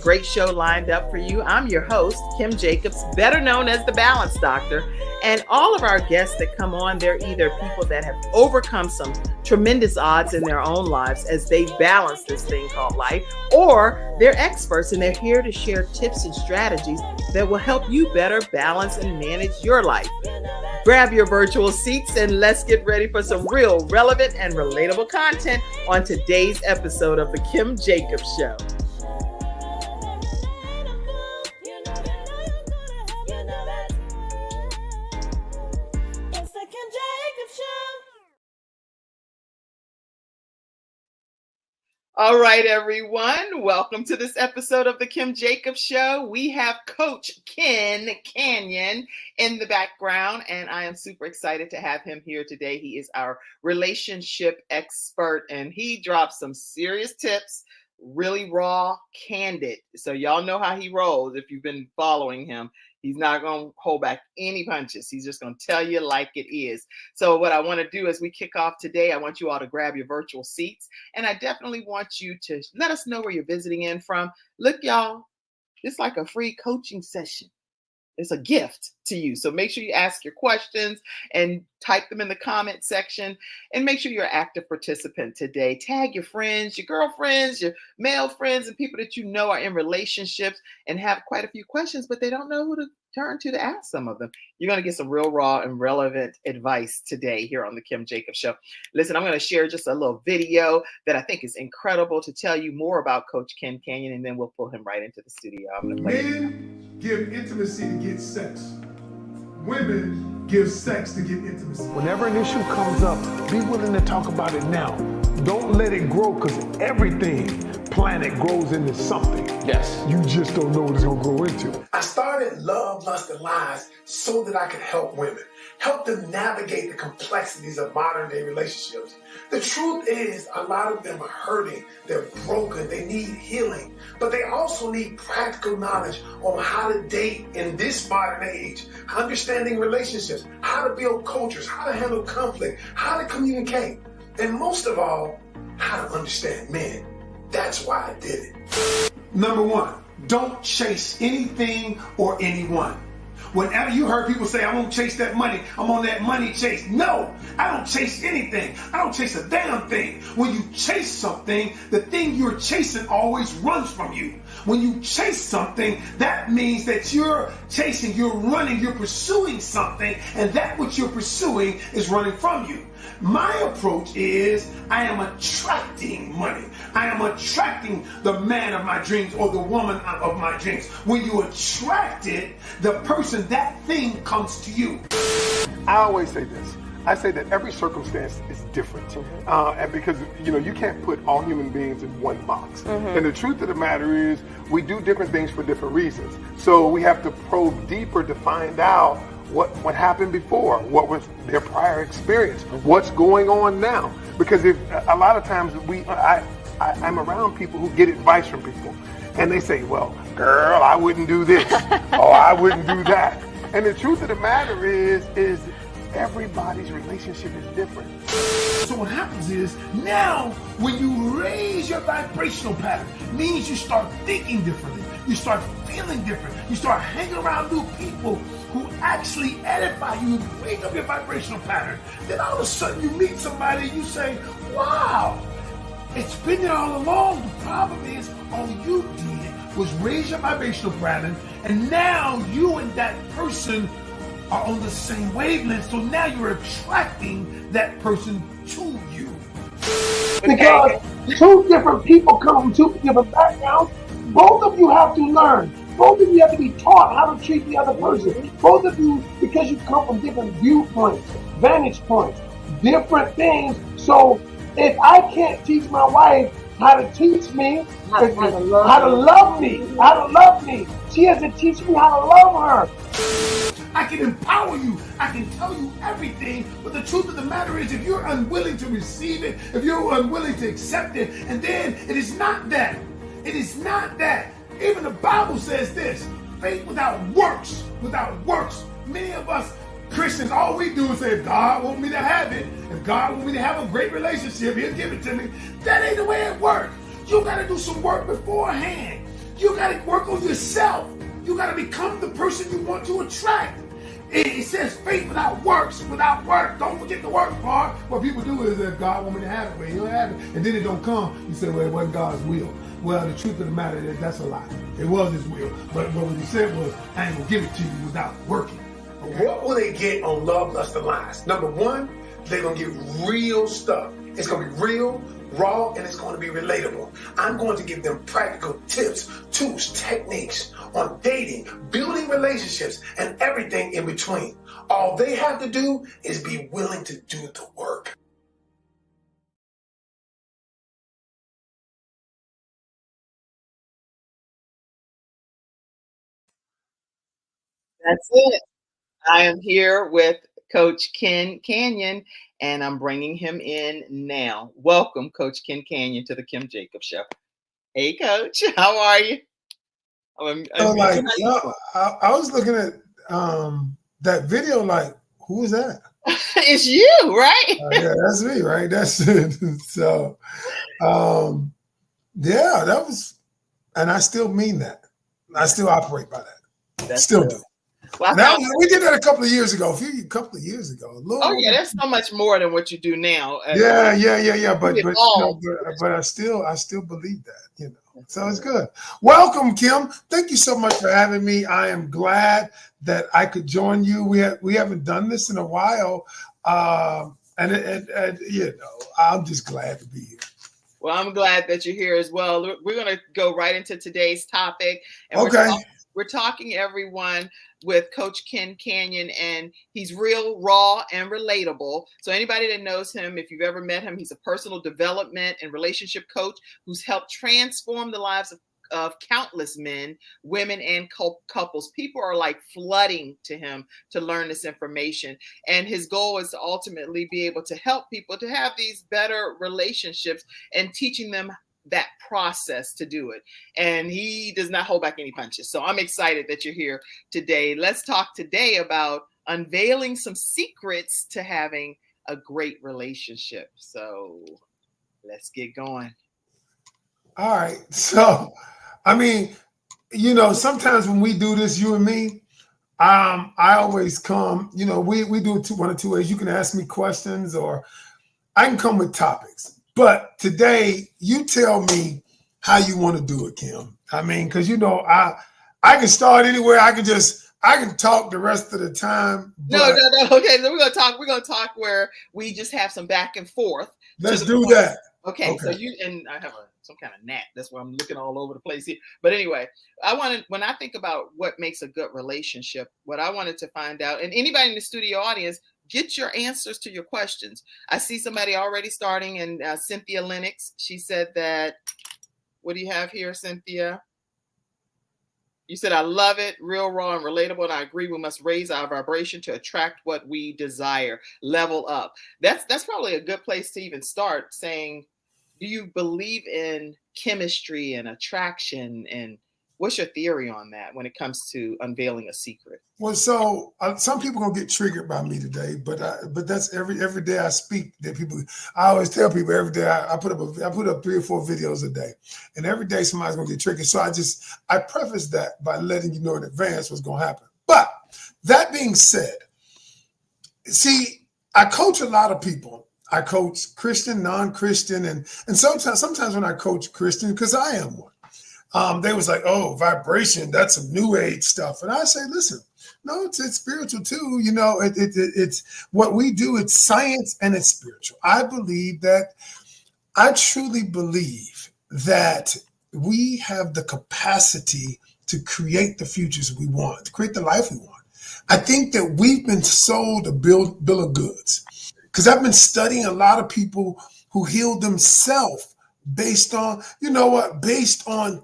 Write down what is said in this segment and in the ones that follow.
Great show lined up for you. I'm your host, Kim Jacobs, better known as the Balance Doctor. And all of our guests that come on, they're either people that have overcome some tremendous odds in their own lives as they balance this thing called life, or they're experts and they're here to share tips and strategies that will help you better balance and manage your life. Grab your virtual seats and let's get ready for some real relevant and relatable content on today's episode of The Kim Jacobs Show. All right, everyone. Welcome to this episode of The Kim Jacobs Show. We have Coach Canion in the background, and I am super excited to have him here today. He is our relationship expert, and he drops some serious tips, really raw, candid. So y'all know how he rolls if you've been following him. He's not going to hold back any punches. He's just going to tell you like it is. So what I want to do as we kick off today, I want you all to grab your virtual seats. And I definitely want you to let us know where you're visiting in from. Look, y'all, it's like a free coaching session. It's a gift to you. So make sure you ask your questions and type them in the comment section, and make sure you're an active participant today. Tag your friends, your girlfriends, your male friends, and people that you know are in relationships and have quite a few questions, but they don't know who to turn to ask some of them. You're going to get some real raw and relevant advice today here on the Kim Jacobs Show. Listen, I'm going to share just a little video that I think is incredible to tell you more about Coach Ken Canion, and then we'll pull him right into the studio. I'm going to play Men give intimacy to get sex. Women give sex to get intimacy. Whenever an issue comes up, be willing to talk about it now. Don't let it grow, because everything planet grows into something. Yes. You just don't know what it's going to grow into. I started Love, Lust, and Lies so that I could help women, help them navigate the complexities of modern day relationships. The truth is, a lot of them are hurting, they're broken, they need healing, but they also need practical knowledge on how to date in this modern age, understanding relationships, how to build cultures, how to handle conflict, how to communicate, and most of all, how to understand men. That's why I did it. Number one, don't chase anything or anyone. Whenever you heard people say, I'm going to chase that money, I'm on that money chase. No, I don't chase anything. I don't chase a damn thing. When you chase something, the thing you're chasing always runs from you. When you chase something, that means that you're chasing, you're running, you're pursuing something, and that which you're pursuing is running from you. My approach is I am attracting money. I am attracting the man of my dreams or the woman of my dreams. When you attract it, the person, that thing comes to you. I always say this. I say that every circumstance is different. And because, you can't put all human beings in one box. And the truth of the matter is, we do different things for different reasons. So we have to probe deeper to find out what happened before, what was their prior experience, what's going on now. Because if a lot of times I'm around people who get advice from people, and they say, well, girl, I wouldn't do this, or I wouldn't do that. And the truth of the matter is everybody's relationship is different. So what happens is, now when you raise your vibrational pattern, means you start thinking differently, you start feeling different, you start hanging around new people who actually edify you and wake up your vibrational pattern. Then all of a sudden you meet somebody and you say, wow, it's been there all along. The problem is, all you did was raise your vibrational pattern, and now you and that person are on the same wavelength, so now you're attracting that person to you. Because two different people come from two different backgrounds, both of you have to learn. Both of you have to be taught how to treat the other person. Both of you, because you come from different viewpoints, vantage points, different things. So if I can't teach my wife how to teach me, how to love me, she has to teach me how to love her. I can empower you. I can tell you everything. But the truth of the matter is, if you're unwilling to receive it, if you're unwilling to accept it, and then it is not that. It is not that. Even the Bible says this: faith without works. Many of us Christians, all we do is say, if God wants me to have it, if God wants me to have a great relationship, he'll give it to me. That ain't the way it works. You got to do some work beforehand. You got to work on yourself. You got to become the person you want to attract. It says faith without works, without work. Don't forget the work part. What people do is if God want me to have it, well, he'll have it. And then it don't come. You say, well, it wasn't God's will. Well, the truth of the matter is that's a lie. It was his will. But what he said was, I ain't going to give it to you without working. Okay? What will they get on Love, Lust, and Lies? Number one, they're going to get real stuff. It's going to be real, raw, and it's going to be relatable. I'm going to give them practical tips, tools, techniques on dating, building relationships, and everything in between. All they have to do is be willing to do the work. That's it. I am here with Coach Ken Canion, and I'm bringing him in now. Welcome, Coach Ken Canion, to the Kim Jacobs Show. Hey, Coach, how are you? I was looking at that video like, who is that? It's you, right? Yeah, that's me, right? That's it. So, yeah, that was, and I still mean that. I still operate by that. That's still good. do. Well, We did that a couple of years ago. A couple of years ago. There's so much more than what you do now. Yeah. But I still believe that, you know. So it's good. Welcome, Kim. Thank you so much for having me. I am glad that I could join you. We haven't done this in a while, and you know, I'm just glad to be here. Well, I'm glad that you're here as well. We're going to go right into today's topic. And we're talking, everyone, with Coach Ken Canion, and he's real, raw, and relatable. So anybody that knows him, if you've ever met him, he's a personal development and relationship coach who's helped transform the lives of countless men, women, and couples. People are like flooding to him to learn this information. And his goal is to ultimately be able to help people to have these better relationships and teaching them that process to do it. And he does not hold back any punches. So I'm excited that you're here today. Let's talk today about unveiling some secrets to having a great relationship. So let's get going. All right. So, I mean, you know, sometimes when we do this, you and me, I always come, you know, we do it one of two ways. You can ask me questions or I can come with topics. But today, you tell me how you want to do it, Kim. I mean, because, you know, I can start anywhere. I can talk the rest of the time. No. Okay, so we're gonna talk where we just have some back and forth. Let's do that. Okay. So I have some kind of gnat. That's why I'm looking all over the place here. But anyway, when I think about what makes a good relationship, what I wanted to find out, and anybody in the studio audience, get your answers to your questions. I see somebody already starting, and Cynthia Lennox. She said that. What do you have here, Cynthia? You said, I love it, real, raw, and relatable, and I agree we must raise our vibration to attract what we desire, level up. That's probably a good place to even start saying, do you believe in chemistry and attraction? And what's your theory on that when it comes to unveiling a secret? Well, so some people gonna get triggered by me today, but that's every day I speak that people. I always tell people every day I put up 3 or 4 videos a day, and every day somebody's gonna get triggered. So I preface that by letting you know in advance what's gonna happen. But that being said, see, I coach a lot of people. I coach Christian, non-Christian, and sometimes when I coach Christian, because I am one, they was like, oh, vibration, that's some new age stuff. And I say, listen, no, it's spiritual too. You know, it's what we do. It's science and it's spiritual. I truly believe that we have the capacity to create the futures we want, to create the life we want. I think that we've been sold a bill of goods. Because I've been studying a lot of people who healed themselves based on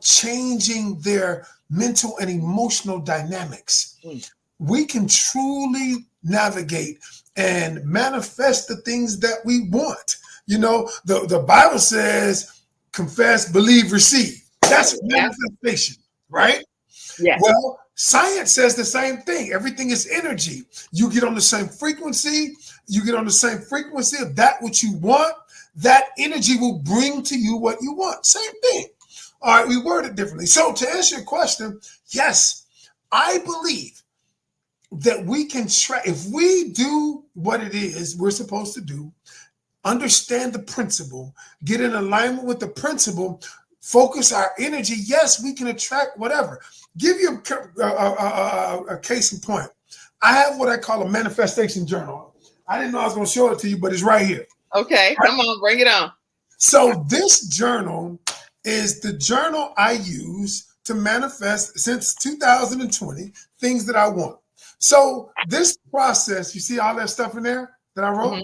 changing their mental and emotional dynamics. We can truly navigate and manifest the things that we want. You know, the Bible says, confess, believe, receive. That's manifestation, right? Yeah. Well, science says the same thing. Everything is energy. You get on the same frequency. Of that which you want. That energy will bring to you what you want. Same thing. All right, we word it differently. So to answer your question, yes, I believe that we can track, if we do what it is we're supposed to do, understand the principle, get in alignment with the principle, focus our energy, yes, we can attract whatever. Give you a case in point. I have what I call a manifestation journal. I didn't know I was going to show it to you, but it's right here. Okay, right? Come on, bring it on. So this journal is the journal I use to manifest since 2020 things that I want. So this process, you see all that stuff in there that I wrote?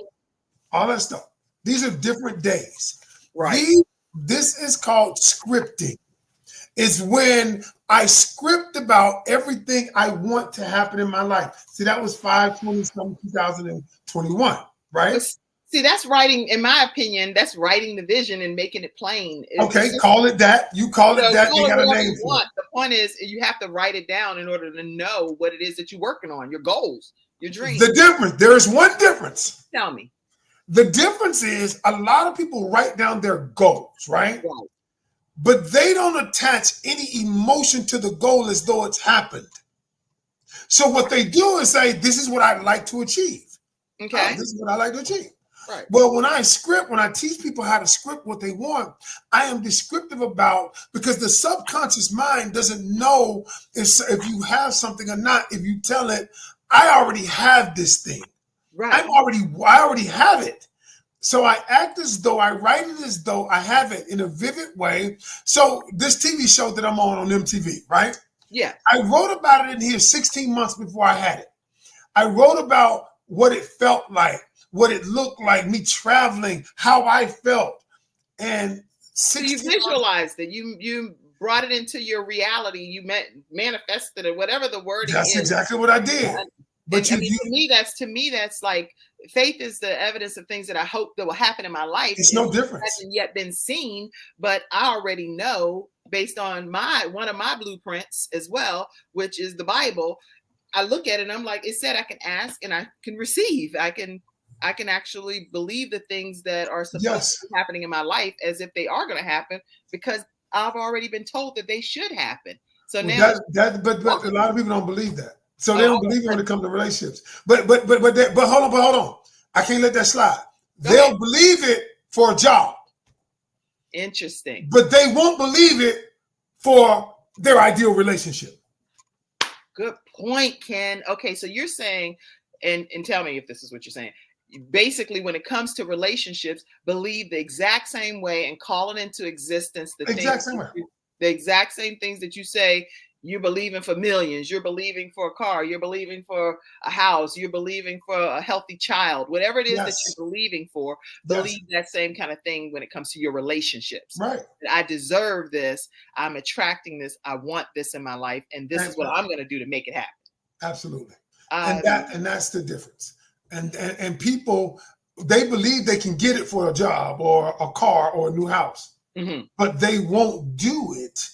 All that stuff. These are different days. Right. This is called scripting. It's when I script about everything I want to happen in my life. See, that was 5/20/2021, right? See, that's writing, in my opinion, that's writing the vision and making it plain. Okay, call it that. You call it that. You got a name for it. The point is, you have to write it down in order to know what it is that you're working on, your goals, your dreams. The difference, there is one difference. Tell me. The difference is a lot of people write down their goals, right? But they don't attach any emotion to the goal as though it's happened. So what they do is say, this is what I'd like to achieve. Okay. This is what I like to achieve. Right. Well, when I teach people how to script what they want, I am descriptive about, because the subconscious mind doesn't know if you have something or not. If you tell it, I already have this thing. Right. I already have it. So I act as though, I write it as though I have it in a vivid way. So this TV show that I'm on MTV, right? Yeah. I wrote about it in here 16 months before I had it. I wrote about what it felt like, what it looked like, me traveling, how I felt. And so you visualized it. You brought it into your reality. You manifested it, whatever the word is. That's exactly what I did. But to me, that's like, faith is the evidence of things that I hope that will happen in my life. It's no different. It hasn't yet been seen, but I already know based on one of my blueprints as well, which is the Bible. I look at it and I'm like, it said I can ask and I can receive. I can actually believe the things that are supposed to be happening in my life as if they are going to happen, because I've already been told that they should happen. So now, but a lot of people don't believe that. So they don't believe it when it comes to relationships. But hold on. I can't let that slide. They'll believe it for a job. Interesting. But they won't believe it for their ideal relationship. Good point, Ken. Okay, so you're saying, and tell me if this is what you're saying. Basically, when it comes to relationships, believe the exact same way and call it into existence the exact same things that you say. You're believing for millions. You're believing for a car. You're believing for a house. You're believing for a healthy child. Whatever it is that you're believing for, believe that same kind of thing when it comes to your relationships. Right. I deserve this. I'm attracting this. I want this in my life, and this is what I'm going to do to make it happen. Absolutely. And that's the difference. And people, they believe they can get it for a job or a car or a new house, but they won't do it.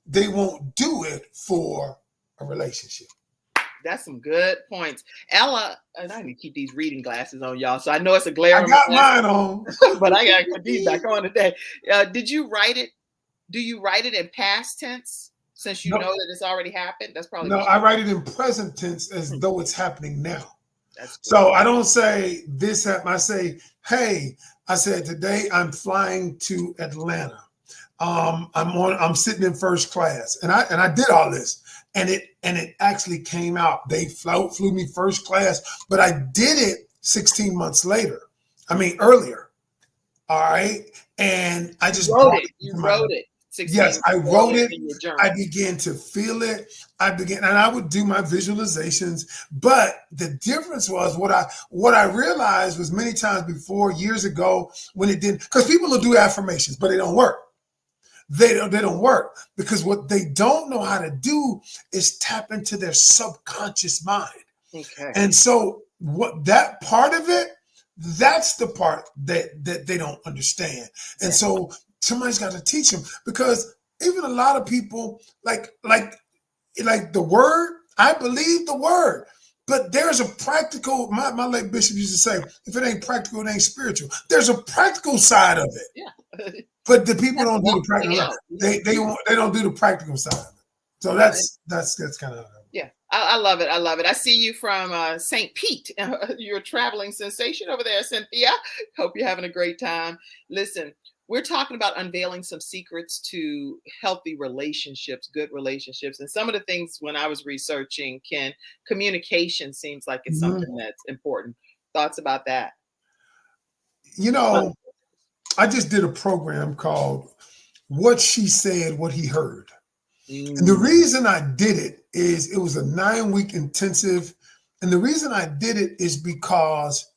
They won't do it for a relationship. That's some good points. Ella, and I need to keep these reading glasses on, y'all. So I know it's a glare. I got mine on. But I got to put these back on today. Did you write it? Do you write it in past tense since you know that it's already happened? That's probably I write it in present tense as though it's happening now. So I don't say this happened. I say, hey, I said today I'm flying to Atlanta. I'm sitting in first class, and I did all this, and it actually came out. They flew me first class, but I did it 16 months later. I mean earlier. All right, and I just wrote it. You wrote it. Yes, I wrote it. I began to feel it. And I would do my visualizations. But the difference was what I realized was many times before, years ago, when it didn't, because people will do affirmations, but they don't work. They don't work because what they don't know how to do is tap into their subconscious mind. Okay. And so what that part of it, that's the part that they don't understand. And so somebody's got to teach them, because even a lot of people like the word, I believe the word, but there's a practical, my late bishop used to say, if it ain't practical, it ain't spiritual. There's a practical side of it. Yeah. But the people don't do the Walk practical something side. out. They don't do the practical side of it. So that's kind of Yeah, I love it. I love it. I see you from St. Pete. You're a traveling sensation over there, Cynthia. Hope you're having a great time. Listen, we're talking about unveiling some secrets to healthy relationships, good relationships. And some of the things when I was researching, Ken, communication seems like it's something that's important. Thoughts about that? You know, I just did a program called What She Said, What He Heard. And the reason I did it is it was a 9-week intensive. And the reason I did it is because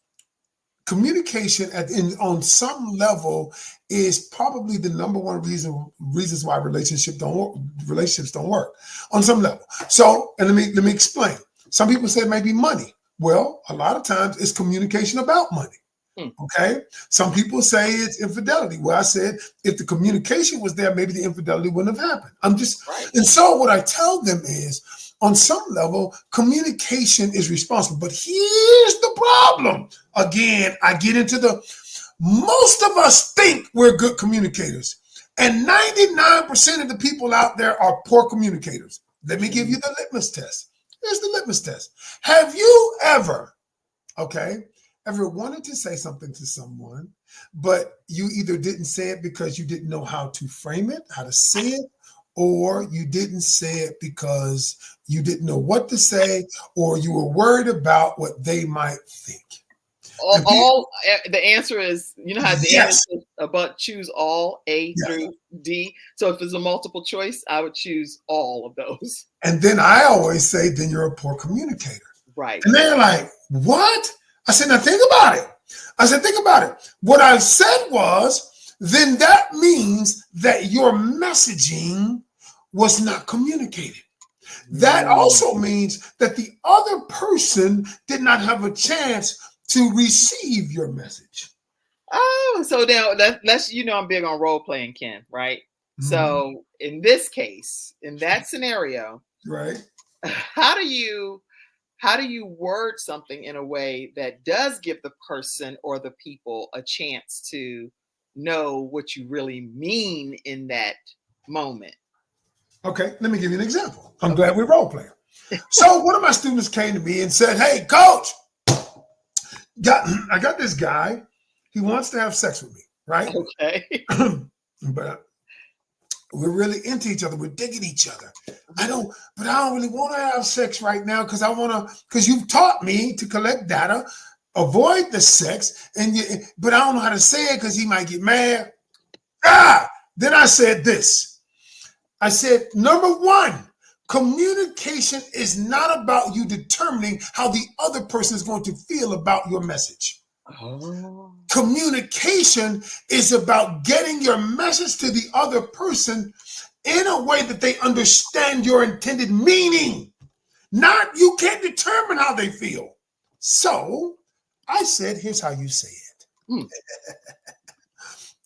communication on some level is probably the number one reasons why relationships don't work on some level. So, and let me explain. Some people say maybe money. Well, a lot of times it's communication about money. Okay. Some people say it's infidelity. Well, I said if the communication was there, maybe the infidelity wouldn't have happened. And so what I tell them is, on some level, communication is responsible. But here's the problem. Again, I get into most of us think we're good communicators, and 99% of the people out there are poor communicators. Let me give you the litmus test. Here's the litmus test. Have you ever wanted to say something to someone, but you either didn't say it because you didn't know how to frame it, how to say it, or you didn't say it because you didn't know what to say, or you were worried about what they might think? The answer is, you know how the answer is about choose all A through D. So if it's a multiple choice, I would choose all of those. And then I always say, then you're a poor communicator. Right. And they're like, what? I said, now think about it. Think about it. What I said was, then that means that your messaging was not communicated. That also means that the other person did not have a chance to receive your message. Oh, so now let's I'm big on role playing, Ken, right? So in this case, in that scenario, right, how do you word something in a way that does give the person or the people a chance to know what you really mean in that moment? Okay, let me give you an example. I'm glad we're role playing. So one of my students came to me and said, hey, coach, I got this guy. He wants to have sex with me, right? Okay. But we're really into each other. We're digging each other. I don't really want to have sex right now because you've taught me to collect data, avoid the sex, but I don't know how to say it because he might get mad. Then I said this. I said, number one, communication is not about you determining how the other person is going to feel about your message. Oh. Communication is about getting your message to the other person in a way that they understand your intended meaning. Not, you can't determine how they feel. So I said, here's how you say it.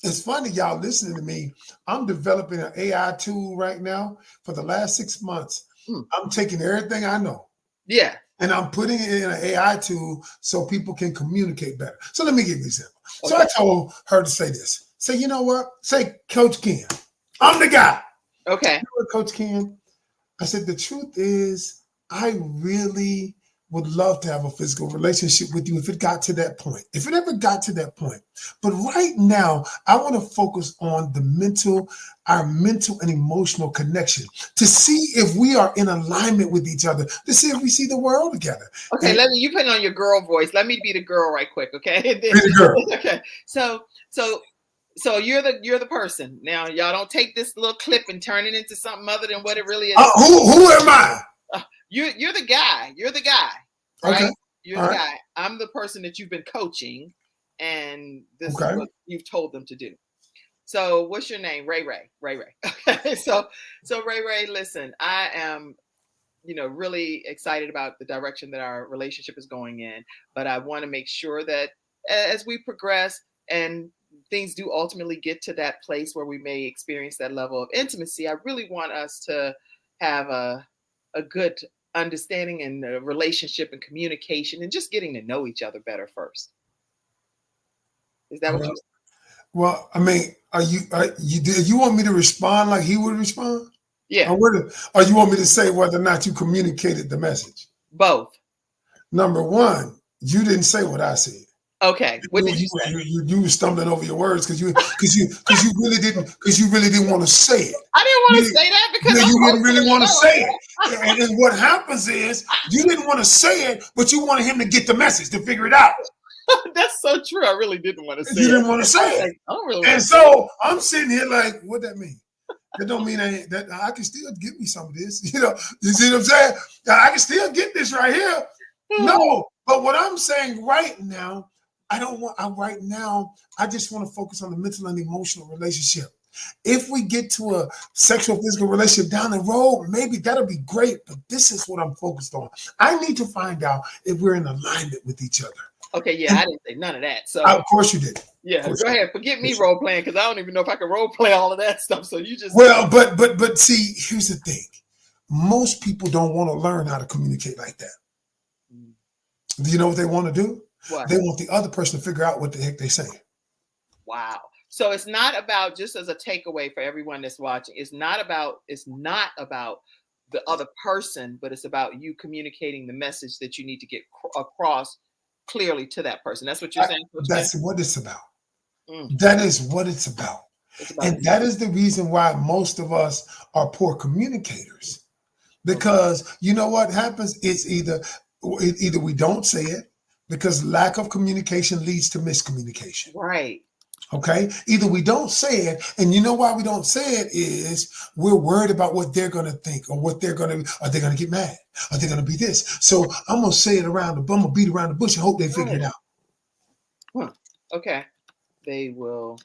It's funny, y'all listening to me. I'm developing an AI tool right now. For the last 6 months, I'm taking everything I know. Yeah. And I'm putting it in an AI tool so people can communicate better. So let me give you an example. Okay. So I told her to say this. Say, you know what? Say, Coach Ken, I'm the guy. Okay. You know what, Coach Ken? I said, the truth is, I really would love to have a physical relationship with you if it got to that point. If it ever got to that point. But right now, I want to focus on our mental and emotional connection to see if we are in alignment with each other, to see if we see the world together. Okay, you put on your girl voice. Let me be the girl right quick, okay? Be the girl. Okay. So you're the person. Now, y'all don't take this little clip and turn it into something other than what it really is. Who am I? You're the guy. You're the guy. Right? Okay. You're the guy. I'm the person that you've been coaching, and this is what you've told them to do. So what's your name? Ray. Okay. So Ray, listen, I am really excited about the direction that our relationship is going in, but I want to make sure that as we progress and things do ultimately get to that place where we may experience that level of intimacy, I really want us to have a good understanding and a relationship and communication and just getting to know each other better first. Is that what you Well, I mean, do you want me to respond like he would respond? Yeah, Or you want me to say whether or not you communicated the message? both. Number one, you didn't say what I said. Okay, what did you say? You were stumbling over your words because you really didn't want to say it. I didn't want to say that because You I'm didn't really hosting want to the say show. it. And what happens is you didn't want to say it, but you wanted him to get the message to figure it out. That's so true. I really didn't want to say You it. didn't want to say I was it. like, I don't really want And to say it. so I'm sitting here like, what that mean? That don't mean that I can still get me some of this. You see what I'm saying? I can still get this right here. No, but what I'm saying right now, right now, I just want to focus on the mental and emotional relationship. If we get to a sexual physical relationship down the road, maybe that'll be great. But this is what I'm focused on. I need to find out if we're in alignment with each other. Okay, yeah, I didn't say none of that. So of course you did. Yeah, go ahead. Forget me role playing because I don't even know if I can role play all of that stuff. So you just but see, here's the thing. Most people don't want to learn how to communicate like that. Do you know what they want to do? What? They want the other person to figure out what the heck they're saying. Wow. So it's not about, just as a takeaway for everyone that's watching, it's not about the other person, but it's about you communicating the message that you need to get across clearly to that person. That's what you're saying? That's what it's about. That is what it's about. And that is the reason why most of us are poor communicators. Because you know what happens? It's either we don't say it, because lack of communication leads to miscommunication. Right. Okay. Either we don't say it, and you know why we don't say it is we're worried about what they're going to think, or what are they going to get mad? Are they going to be this? So I'm going to say it around the bum, or beat around the bush and hope they figure it out. Okay. They will,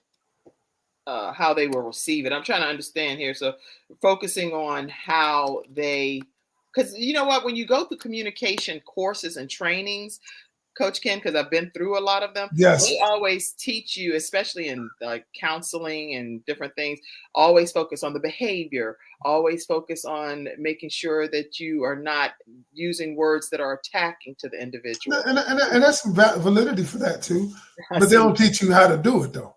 how they will receive it. I'm trying to understand here. So focusing on how because you know what, when you go through communication courses and trainings, Coach Ken, because I've been through a lot of them. Yes. They always teach you, especially in like counseling and different things, always focus on the behavior, always focus on making sure that you are not using words that are attacking to the individual. And that's some validity for that too. But they don't teach you how to do it though.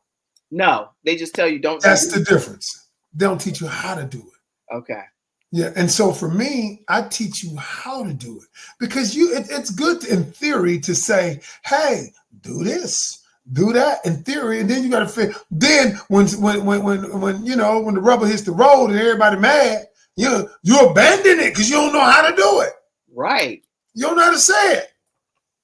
No, they just tell you don't. That's the difference. They don't teach you how to do it. Okay. Yeah, and so for me, I teach you how to do it, because it's good in theory to say, "Hey, do this, do that," in theory, and then you got to fit. Then when the rubber hits the road and everybody mad, you abandon it because you don't know how to do it. Right. You don't know how to say it.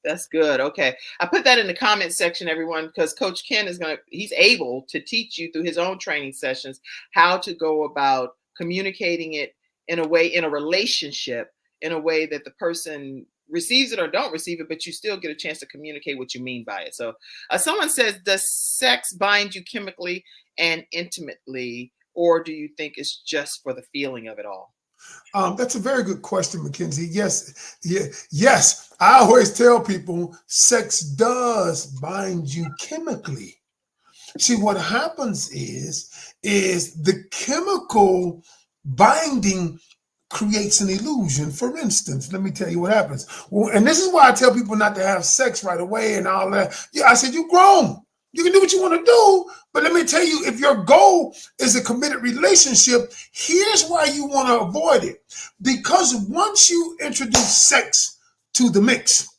That's good. Okay. I put that in the comment section, everyone, because Coach Ken he's able to teach you through his own training sessions how to go about communicating it in a way, in a relationship, in a way that the person receives it or don't receive it, but you still get a chance to communicate what you mean by it. So someone says, does sex bind you chemically and intimately, or do you think it's just for the feeling of it all? That's a very good question, Mackenzie. Yes. I always tell people sex does bind you chemically. See, what happens is the chemical binding creates an illusion. For instance, let me tell you what happens. Well, and this is why I tell people not to have sex right away and all that. Yeah, I said, you're grown. You can do what you want to do. But let me tell you, if your goal is a committed relationship, here's why you want to avoid it. Because once you introduce sex to the mix,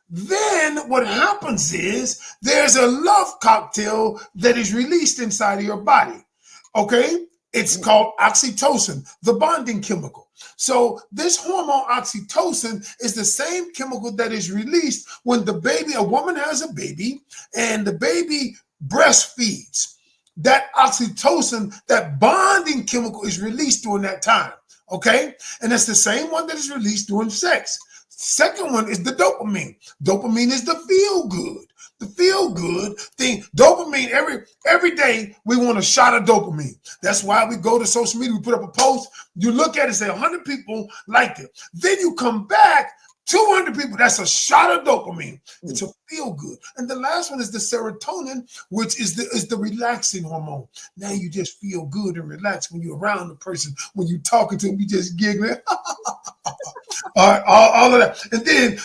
then what happens is there's a love cocktail that is released inside of your body. Okay? It's called oxytocin, the bonding chemical. So this hormone oxytocin is the same chemical that is released when a woman has a baby and the baby breastfeeds. That oxytocin, that bonding chemical, is released during that time. Okay? And it's the same one that is released during sex. Second one is the dopamine. Dopamine is the feel good. The feel good thing. Dopamine, every day we want a shot of dopamine. That's why we go to social media, we put up a post, you look at it, say 100 people liked it. Then you come back, 200 people, that's a shot of dopamine. It's a feel good. And the last one is the serotonin, which is the relaxing hormone. Now you just feel good and relaxed when you're around the person. When you're talking to them, you just giggling. all of that. And then,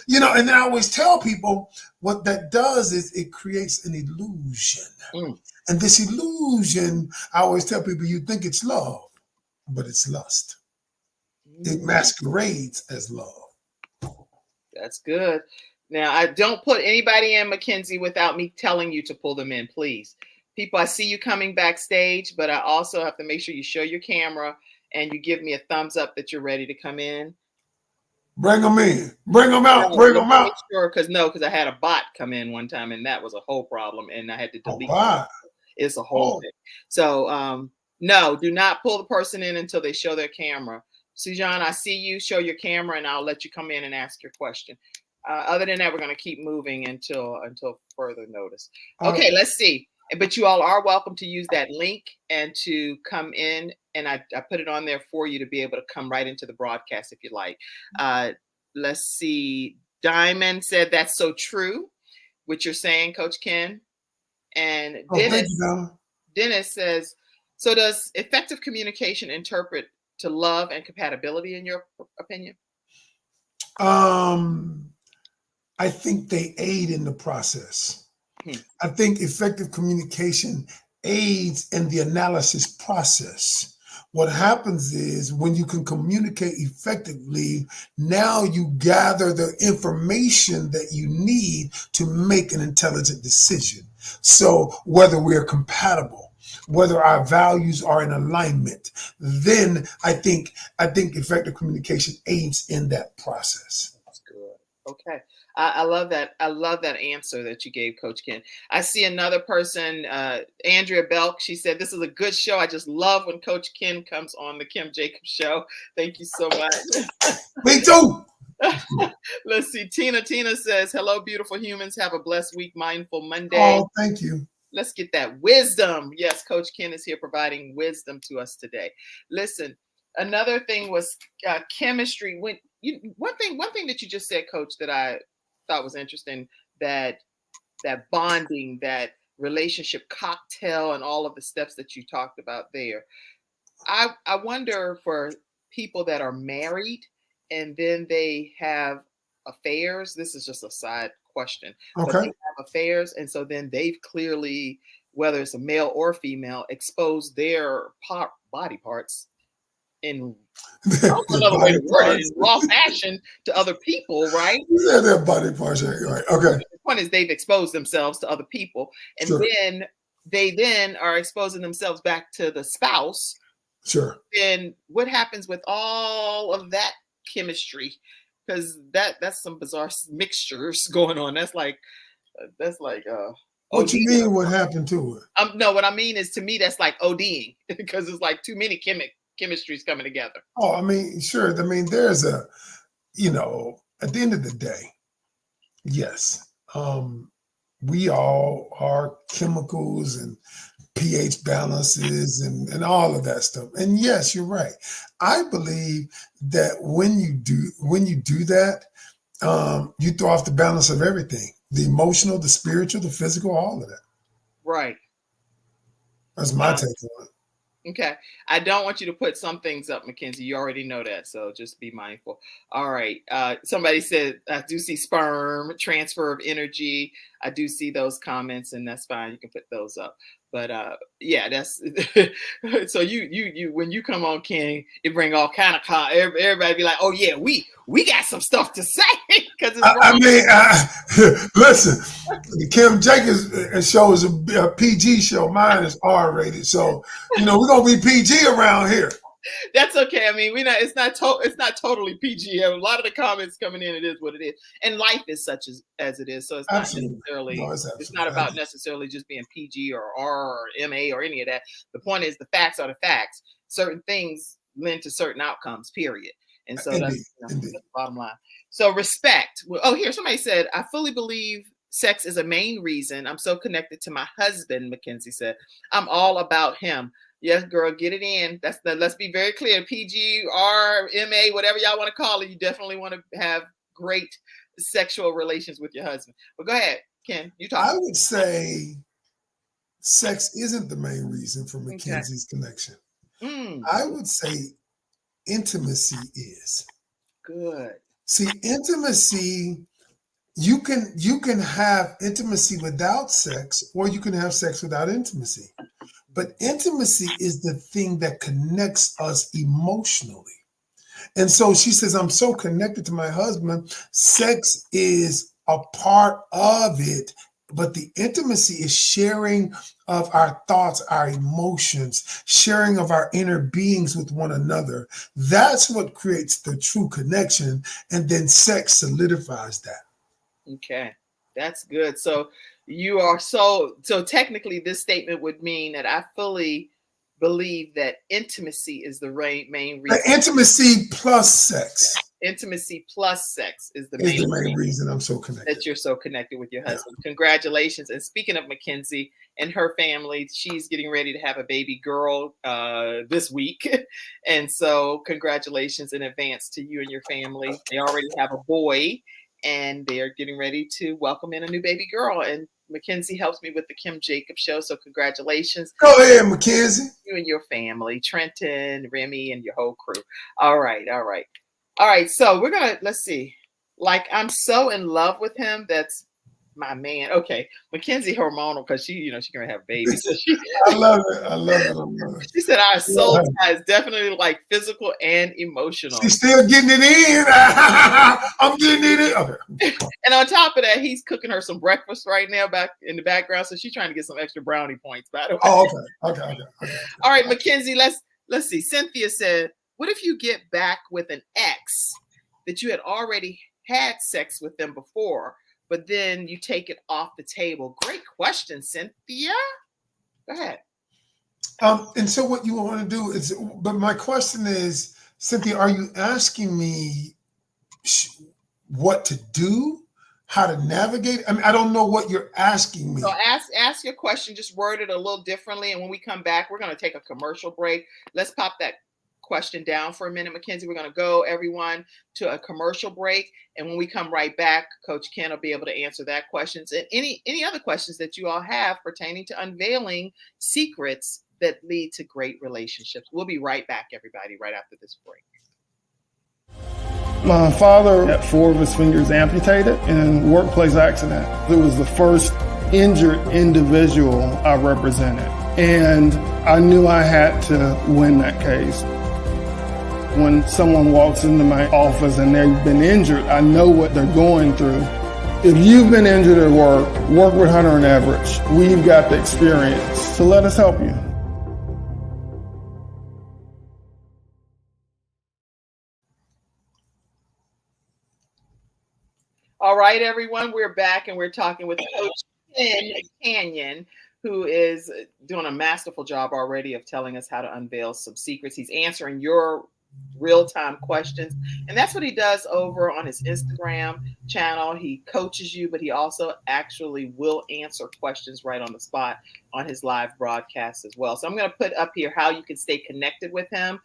and then I always tell people what that does is it creates an illusion. Mm. And this illusion, I always tell people, you think it's love, but it's lust. It masquerades as love. That's good. Now, I don't put anybody in, Mackenzie, without me telling you to pull them in, please. People, I see you coming backstage, but I also have to make sure you show your camera and you give me a thumbs up that you're ready to come in. Bring them in. Bring them out. Bring them out. Make sure, because I had a bot come in one time, and that was a whole problem, and I had to delete it. It's a whole thing. So, no, do not pull the person in until they show their camera. Sujan, I see you. Show your camera, and I'll let you come in and ask your question. Other than that, we're going to keep moving until further notice. Okay, let's see. But you all are welcome to use that link and to come in. And I put it on there for you to be able to come right into the broadcast if you like. Let's see. Diamond said that's so true, what you're saying, Coach Ken. And Dennis says, so does effective communication interpret to love and compatibility in your opinion? I think they aid in the process. I think effective communication aids in the analysis process. What happens is when you can communicate effectively, now you gather the information that you need to make an intelligent decision. So whether we're compatible, whether our values are in alignment, then I think effective communication aids in that process. That's good. Okay. I love that. I love that answer that you gave, Coach Ken. I see another person, Andrea Belk. She said, this is a good show. I just love when Coach Ken comes on the Kim Jacobs Show. Thank you so much. Me too. Let's see. Tina says, hello, beautiful humans. Have a blessed week. Mindful Monday. Oh, thank you. Let's get that wisdom. Yes, Coach Ken is here providing wisdom to us today. Listen, another thing was chemistry. One thing that you just said, Coach, that I thought was interesting, that bonding, that relationship cocktail, and all of the steps that you talked about there. I wonder for people that are married and then they have affairs. This is just a side question. Okay. But they have affairs, and so then they've clearly, whether it's a male or female, exposed their body parts in another way to word it, in raw fashion to other people, right? Yeah, their body parts, right? Okay. The point is they've exposed themselves to other people, and then they are exposing themselves back to the spouse. Sure. Then what happens with all of that chemistry? Because that's some bizarre mixtures going on. That's like what you mean? What happened to it? No, what I mean is, to me, that's like ODing, because it's like too many chemistries coming together. Oh, I mean, sure. I mean, there's at the end of the day, yes, we all are chemicals and pH balances and all of that stuff. And yes, you're right. I believe that when you do that, you throw off the balance of everything: the emotional, the spiritual, the physical, all of that. Right. That's my take on it. Okay. I don't want you to put some things up, Mackenzie. You already know that, so just be mindful. All right. Somebody said, I do see sperm, transfer of energy. I do see those comments, and that's fine. You can put those up. But yeah, that's so you when you come on, Ken, it bring all kind of everybody be like, oh yeah, we got some stuff to say, because listen, the Kim Jacobs show is a PG show. Mine is R-rated, so we're gonna be PG around here. That's okay. I mean, it's not totally PG. A lot of the comments coming in, it is what it is, and life is such as it is. So it's not necessarily. It's not about necessarily just being PG or R or MA or any of that. The point is, the facts are the facts. Certain things lend to certain outcomes. Period. And so that's the bottom line. So respect. Oh, here somebody said, I fully believe sex is a main reason I'm so connected to my husband. Mackenzie said, I'm all about him. Yes, girl, get it in. Let's be very clear. PG, R, MA, whatever y'all want to call it, you definitely want to have great sexual relations with your husband. But go ahead, Ken. You talk. I would say sex isn't the main reason for Mackenzie's connection. I would say intimacy is. Good. See, intimacy, you can have intimacy without sex, or you can have sex without intimacy. But intimacy is the thing that connects us emotionally. And so she says, I'm so connected to my husband. Sex is a part of it, but the intimacy is sharing of our thoughts, our emotions, sharing of our inner beings with one another. That's what creates the true connection. And then sex solidifies that. Okay. That's good. So you are so technically this statement would mean that I fully believe that intimacy is the main The reason. intimacy plus sex Intimacy plus sex is the is main the main reason I'm so connected. that you're so connected with your husband. Yeah. Congratulations. And speaking of Mackenzie and her family, she's getting ready to have a baby girl this week. And so congratulations in advance to you and your family. They already have a boy and they are getting ready to welcome in a new baby girl. And Mackenzie helps me with the Kim Jacob Show. So congratulations. Go ahead, Mackenzie. You and your family, Trenton, Remy, and your whole crew. All right. So we're going to, let's see. Like, I'm so in love with him. That's my man. Okay. Mackenzie hormonal because she's going to have babies. So I love it. She said our soul tie is definitely like physical and emotional. She's still getting it in. I'm getting it in. Okay. And on top of that, he's cooking her some breakfast right now back in the background. So she's trying to get some extra brownie points, by the way. Oh, okay. All right, Mackenzie, let's see. Cynthia said, what if you get back with an ex that you had already had sex with them before, but then you take it off the table? Great question, Cynthia. Go ahead. And so what you want to do is, but my question is, Cynthia, are you asking me what to do? How to navigate? I mean, I don't know what you're asking me. So ask your question, just word it a little differently. And when we come back, we're going to take a commercial break. Let's pop that question down for a minute, Mackenzie. We're going to go, everyone, to a commercial break. And when we come right back, Coach Ken will be able to answer that questions and any other questions that you all have pertaining to unveiling secrets that lead to great relationships. We'll be right back, everybody, right after this break. My father had 4 of his fingers amputated in a workplace accident. It was the first injured individual I represented, and I knew I had to win that case. When someone walks into my office and they've been injured, I know what they're going through. If you've been injured at work with Hunter and Everett. We've got the experience, so let us help you. All right, everyone, we're back and we're talking with Coach Ken Canion, who is doing a masterful job already of telling us how to unveil some secrets. He's answering your real-time questions, and that's what he does over on his Instagram channel. He coaches you, but he also actually will answer questions right on the spot on his live broadcast as well. So I'm going to put up here how you can stay connected with him.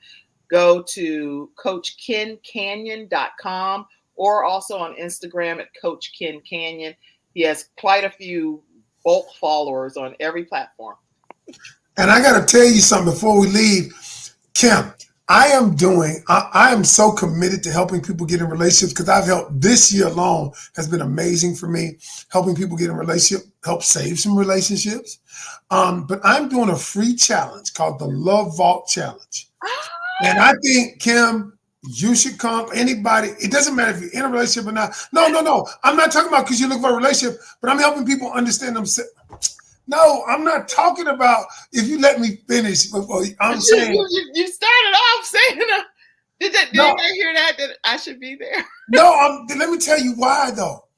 Go to CoachKenCanion.com or also on Instagram at Coach Ken Canion. He has quite a few bulk followers on every platform. And I got to tell you something before we leave, Kim. I am so committed to helping people get in relationships because I've helped. This year alone has been amazing for me, helping people get in relationship, help save some relationships. But I'm doing a free challenge called the Love Vault Challenge. And I think, Kim, you should come. Anybody, it doesn't matter if you're in a relationship or not. No. I'm not talking about because you look for a relationship, but I'm helping people understand themselves. No, I'm not talking about if you let me finish. I'm saying you started off saying, did you hear that I should be there? No, let me tell you why though.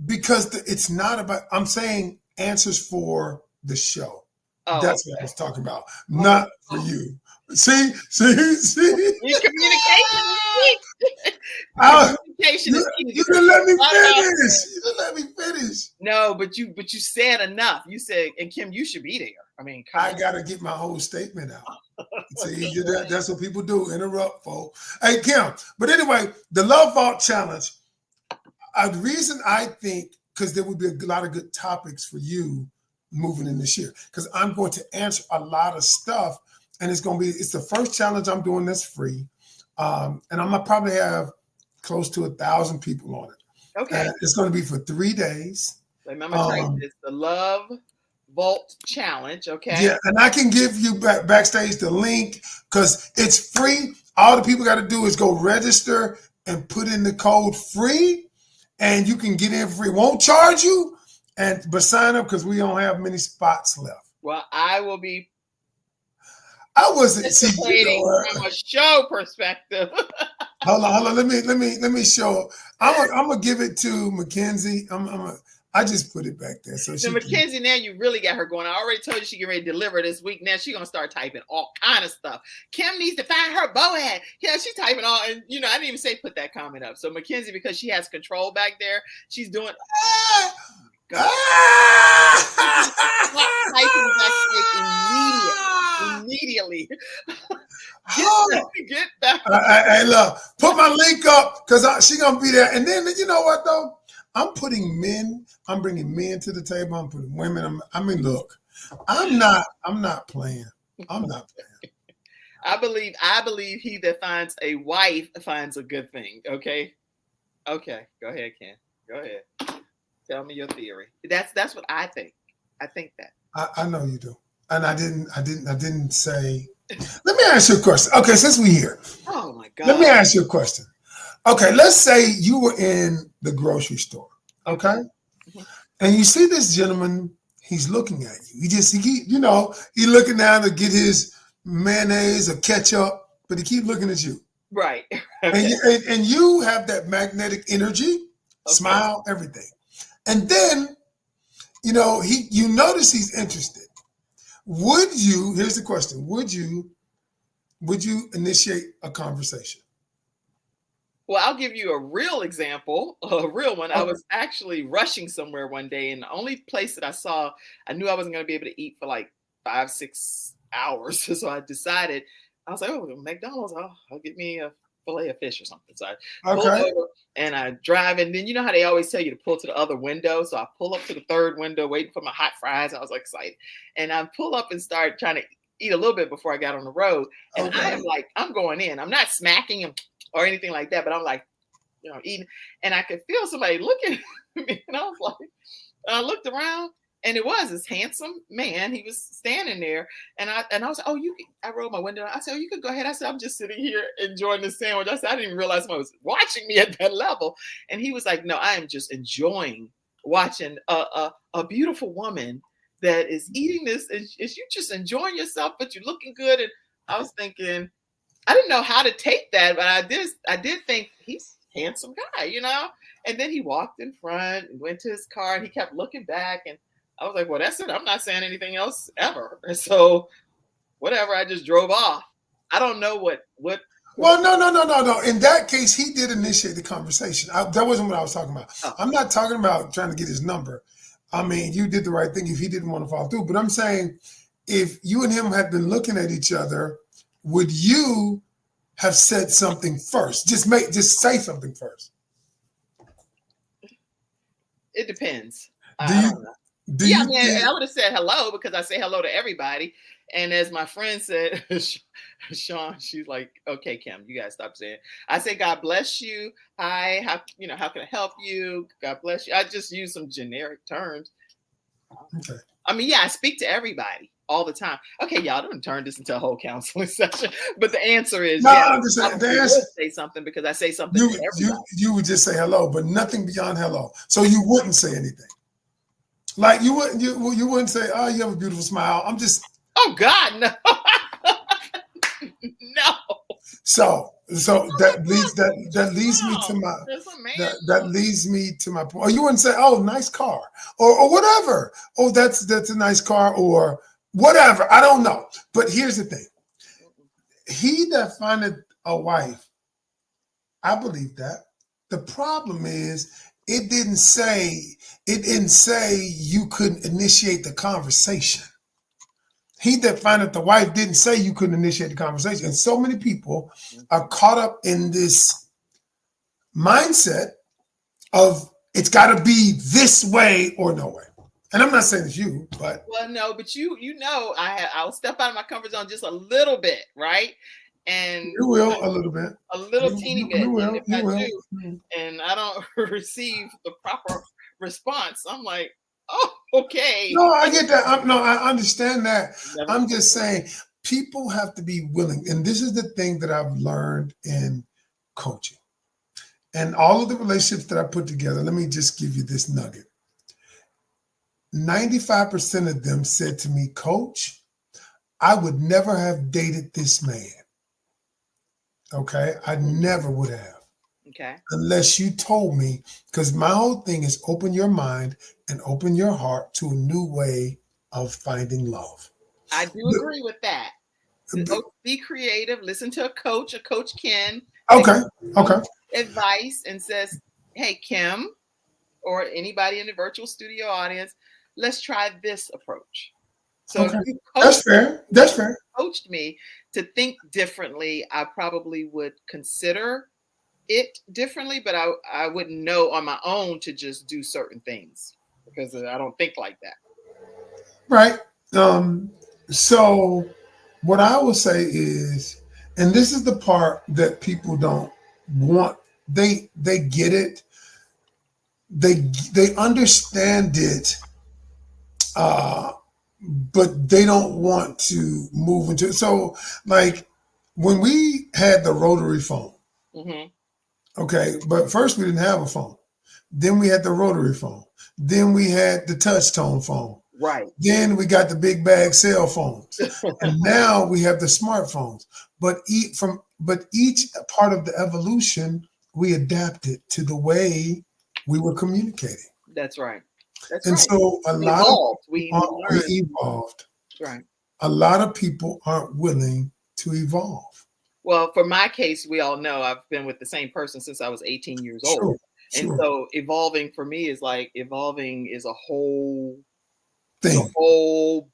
Because it's not about. I'm saying answers for the show. Oh, that's what I was talking about, not for you. See. Your communication is key. You can let me finish. Let me finish. No, but you said enough. You said, and Kim, you should be there. I mean, I gotta get my whole statement out. See, that's what people do. Interrupt, folks. Hey, Kim. But anyway, the Love Vault Challenge. The reason I think because there would be a lot of good topics for you moving in this year because I'm going to answer a lot of stuff. And it's the first challenge I'm doing that's free. And I'm going to probably have close to 1,000 people on it. Okay. And it's going to be for 3 days. Remember, it's the Love Vault Challenge. Okay. Yeah, and I can give you backstage the link because it's free. All the people got to do is go register and put in the code free, and you can get in free. Won't charge you, but sign up because we don't have many spots left. Well, I will be. I wasn't from a show perspective. Hold on. Let me show. I'm gonna give it to Mackenzie. I just put it back there. So Mackenzie, now you really got her going. I already told you she get ready to deliver this week. Now she's gonna start typing all kind of stuff. Kim needs to find her boat. Yeah, she's typing all, and I didn't even say put that comment up. So Mackenzie, because she has control back there, she's doing. Typing immediately. Get back. Hey, look, put my link up because she's gonna be there. And then you know what though? I'm bringing men to the table. I'm putting women. Look, I'm not playing. I'm not playing. I believe he that finds a wife finds a good thing. Okay. Go ahead, Ken. Go ahead. Tell me your theory. That's what I think. I think that. I know you do. And I didn't say. Let me ask you a question. Okay, since we're here. Oh my God. Let me ask you a question. Okay, let's say you were in the grocery store. Okay. Mm-hmm. And you see this gentleman, he's looking at you. He's looking down to get his mayonnaise or ketchup, but he keeps looking at you. Right. and you have that magnetic energy, smile, everything. And then, you notice he's interested. Here's the question, would you initiate a conversation? Well, I'll give you a real example, a real one. I was actually rushing somewhere one day, and the only place that I saw, I knew I wasn't going to be able to eat for like 5-6 hours. So I decided, I was like, McDonald's, I'll get me a fillet of fish or something. So I pulled over and I drive, and then you know how they always tell you to pull to the other window. So I pull up to the third window, waiting for my hot fries. I was like excited. And I pull up and start trying to eat a little bit before I got on the road. And I am like, I'm going in. I'm not smacking him or anything like that, but I'm like, eating. And I could feel somebody looking at me. And I was like, I looked around, and it was this handsome man. He was standing there, and I was like, I rolled my window. I said, you could go ahead. I said, I'm just sitting here enjoying the sandwich. I said, I didn't even realize somebody was watching me at that level. And he was like, no, I am just enjoying watching a beautiful woman that is eating this. And you just enjoying yourself, but you're looking good. And I was thinking, I didn't know how to take that, but I did think he's a handsome guy, And then he walked in front and went to his car, and he kept looking back, and I was like, well, that's it. I'm not saying anything else ever. And so whatever, I just drove off. I don't know what. Well, no. In that case, he did initiate the conversation. That wasn't what I was talking about. Oh. I'm not talking about trying to get his number. I mean, you did the right thing if he didn't want to follow through. But I'm saying if you and him had been looking at each other, would you have said something first? Just say something first. It depends. I would have said hello because I say hello to everybody. And as my friend said, Sean, she's like, okay, Kim, you gotta stop saying. I say, God bless you. Hi, how can I help you? God bless you. I just use some generic terms. Okay. I mean, I speak to everybody all the time. Okay, y'all, don't turn this into a whole counseling session. But the answer is, I'm just saying, I would say something because I say something to everybody. You would just say hello, but nothing beyond hello. So you wouldn't say anything. Like you wouldn't say, oh, you have a beautiful smile. I'm just. Oh God, no. No. So that leads me to my point. Or you wouldn't say, oh, nice car, or whatever. Oh, that's a nice car, or whatever. I don't know. But here's the thing. He that findeth a wife, I believe that. The problem is it didn't say you couldn't initiate the conversation. He that findeth the wife didn't say you couldn't initiate the conversation. And so many people are caught up in this mindset of it's got to be this way or no way. And I'm not saying it's you, but. Well, no, but I'll step out of my comfort zone just a little bit, right? and You will a little bit. a little teeny bit. You And will. if You I will. do, and I don't receive the proper response, I'm like, oh, okay. No, I get that. I understand that. Never- I'm just saying people have to be willing. And this is the thing that I've learned in coaching. And all of the relationships that I put together, let me just give you this nugget. 95% of them said to me, Coach, I would never have dated this man. Okay? I never would have. Okay. Unless you told me, because my whole thing is open your mind and open your heart to a new way of finding love. I do agree with that. Be creative. Listen to a coach Ken. Okay. Okay. Advice and says, hey, Kim, or anybody in the virtual studio audience, let's try this approach. So Okay. if you That's fair. That's fair. coached me to think differently, I probably would consider it differently, but I wouldn't know on my own to just do certain things because I don't think like that. Right. So what I will say is, and this is the part that people don't want, they get it, they understand it, but they don't want to move into it. So like when we had the rotary phone, okay, but first we didn't have a phone. Then we had the rotary phone. Then we had the touch tone phone. Right. Then we got the big bag cell phones. And now we have the smartphones. But each part of the evolution, we adapted to the way we were communicating. That's right. That's and right. So a we lot evolved. of people we evolved. Right. A lot of people aren't willing to evolve. Well, for my case, we all know I've been with the same person since I was 18 years old. And so evolving for me is like evolving is a whole thing, a whole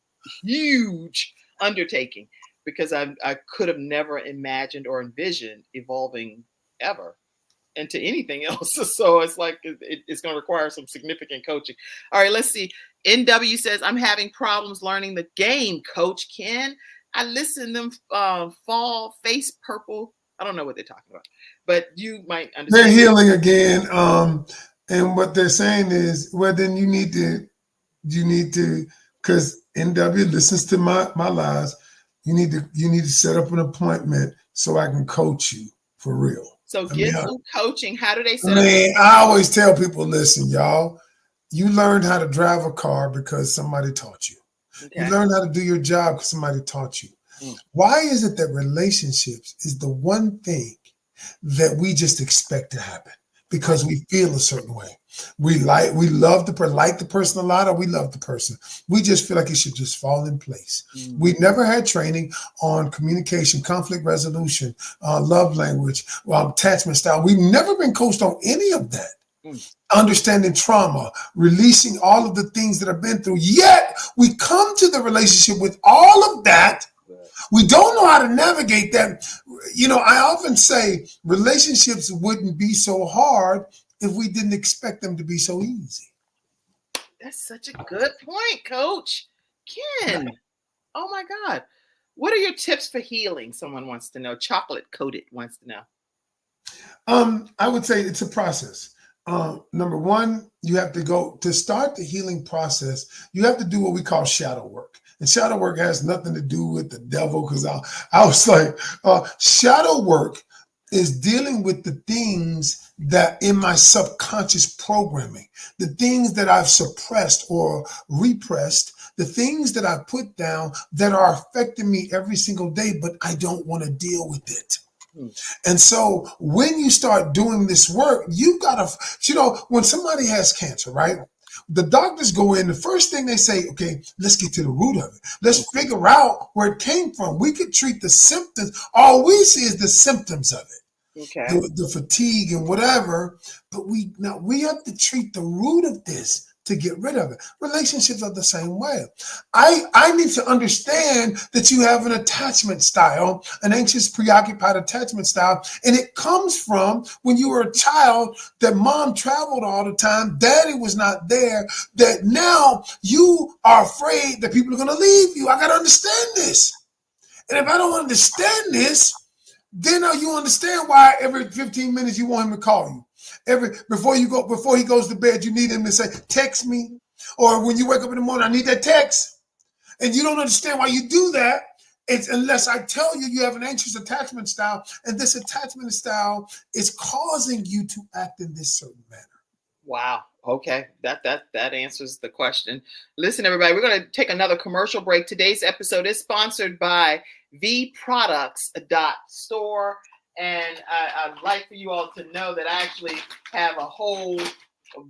huge undertaking because I could have never imagined or envisioned evolving ever into anything else. So it's like it's going to require some significant coaching. All right, let's see. NW says, I'm having problems learning the game, Coach Ken. I listen to them fall face purple. I don't know what they're talking about, but you might understand. They're healing again. And what they're saying is, well, then you need to, because NW listens to my lives. You need to set up an appointment so I can coach you for real. So get some coaching. How do they set up? I always tell people, listen, y'all, you learned how to drive a car because somebody taught you. Okay. You learned how to do your job because somebody taught you. Why is it that relationships is the one thing that we just expect to happen because we feel a certain way? We like the person a lot, or we love the person. We just feel like it should just fall in place. We never had training on communication, conflict resolution, love language, attachment style. We've never been coached on any of that. Understanding trauma, releasing all of the things that I've been through. Yet we come to the relationship with all of that. We don't know how to navigate that. I often say relationships wouldn't be so hard if we didn't expect them to be so easy. That's such a good point, Coach Ken. Oh my God. What are your tips for healing? Someone wants to know. Chocolate Coated wants to know. I would say it's a process. Number one, you have to start the healing process. You have to do what we call shadow work. And shadow work has nothing to do with the devil, because I was like, shadow work is dealing with the things that in my subconscious programming, the things that I've suppressed or repressed, the things that I put down that are affecting me every single day, but I don't want to deal with it. And so when you start doing this work, you gotta, when somebody has cancer, right? The doctors go in, the first thing they say, okay, let's get to the root of it. Let's figure out where it came from. We could treat the symptoms. All we see is the symptoms of it. Okay. The fatigue and whatever, but we have to treat the root of this to get rid of it. Relationships are the same way. I need to understand that you have an attachment style, an anxious, preoccupied attachment style, and it comes from when you were a child that mom traveled all the time, daddy was not there, that now you are afraid that people are going to leave you. I got to understand this. And if I don't understand this, then you understand why every 15 minutes you want him to call you. Before he goes to bed, you need him to say, text me. Or when you wake up in the morning, I need that text. And you don't understand why you do that. It's unless I tell you have an anxious attachment style, and this attachment style is causing you to act in this certain manner. Wow. Okay. That answers the question. Listen, everybody, we're going to take another commercial break. Today's episode is sponsored by vproducts.store. And I'd like for you all to know that I actually have a whole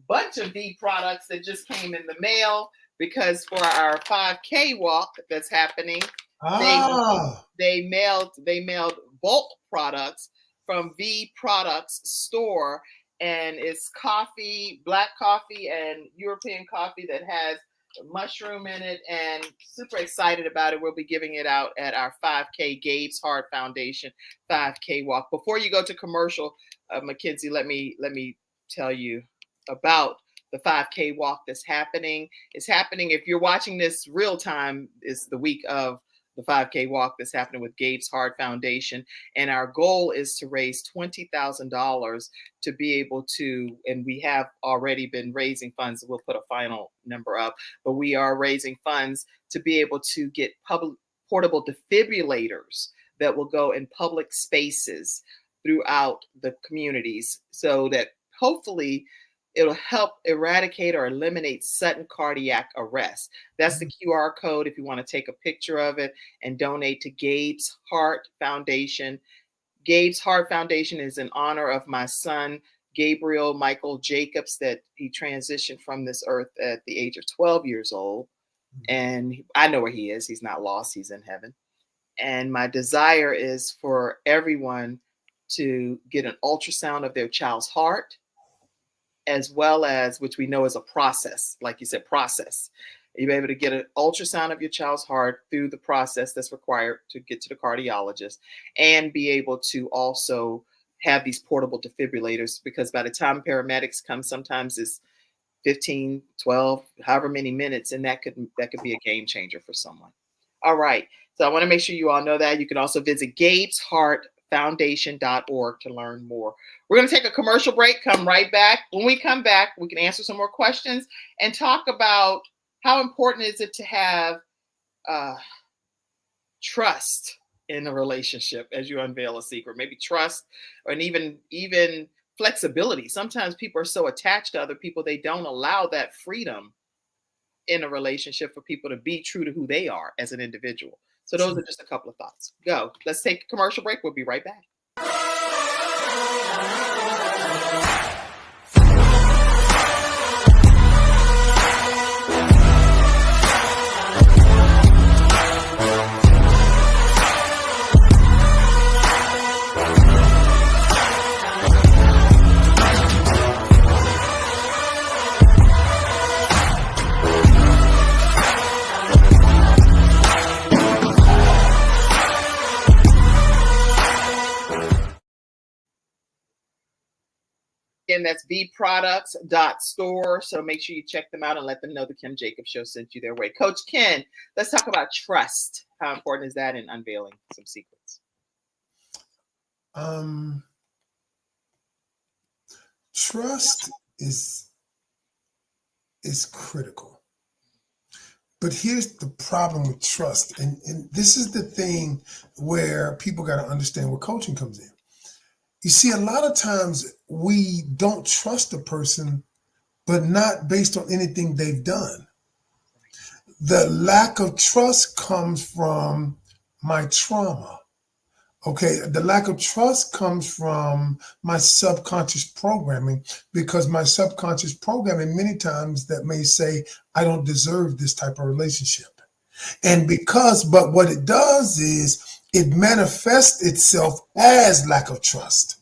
bunch of V products that just came in the mail, because for our 5K walk that's happening, they mailed bulk products from V Products Store, and it's coffee, black coffee and European coffee that has mushroom in it, and super excited about it. We'll be giving it out at our 5K Gabe's Heart Foundation 5K walk. Before you go to commercial, Mackenzie, let me tell you about the 5K walk that's happening. It's happening, if you're watching this real time, it's the week of the 5K walk that's happening with Gabe's Heart Foundation. And our goal is to raise $20,000 to be able to, and we have already been raising funds. We'll put a final number up, but we are raising funds to be able to get portable defibrillators that will go in public spaces throughout the communities, so that hopefully it'll help eradicate or eliminate sudden cardiac arrest. That's the QR code if you want to take a picture of it and donate to Gabe's Heart Foundation. Gabe's Heart Foundation is in honor of my son, Gabriel Michael Jacobs, that he transitioned from this earth at the age of 12 years old. And I know where he is. He's not lost. He's in heaven. And my desire is for everyone to get an ultrasound of their child's heart, as well as, which we know is a process, like you said, process. You'll be able to get an ultrasound of your child's heart through the process that's required to get to the cardiologist, and be able to also have these portable defibrillators, because by the time paramedics come, sometimes it's 15, 12, however many minutes, and that could be a game changer for someone. All right. So I want to make sure you all know that. You can also visit GabesHeartFoundation.org to learn more. We're going to take a commercial break, come right back. When we come back, we can answer some more questions and talk about how important is it to have trust in a relationship as you unveil a secret. Maybe trust, and even flexibility. Sometimes people are so attached to other people, they don't allow that freedom in a relationship for people to be true to who they are as an individual. So those are just a couple of thoughts. Go. Let's take a commercial break. We'll be right back. Again, that's vproducts.store. So make sure you check them out and let them know the Kim Jacobs Show sent you their way. Coach Ken, let's talk about trust. How important is that in unveiling some secrets? Trust is critical. But here's the problem with trust. And this is the thing where people got to understand where coaching comes in. You see, a lot of times we don't trust a person, but not based on anything they've done. The lack of trust comes from my trauma. Okay, the lack of trust comes from my subconscious programming, because my subconscious programming many times that may say, I don't deserve this type of relationship. But what it does is it manifests itself as lack of trust.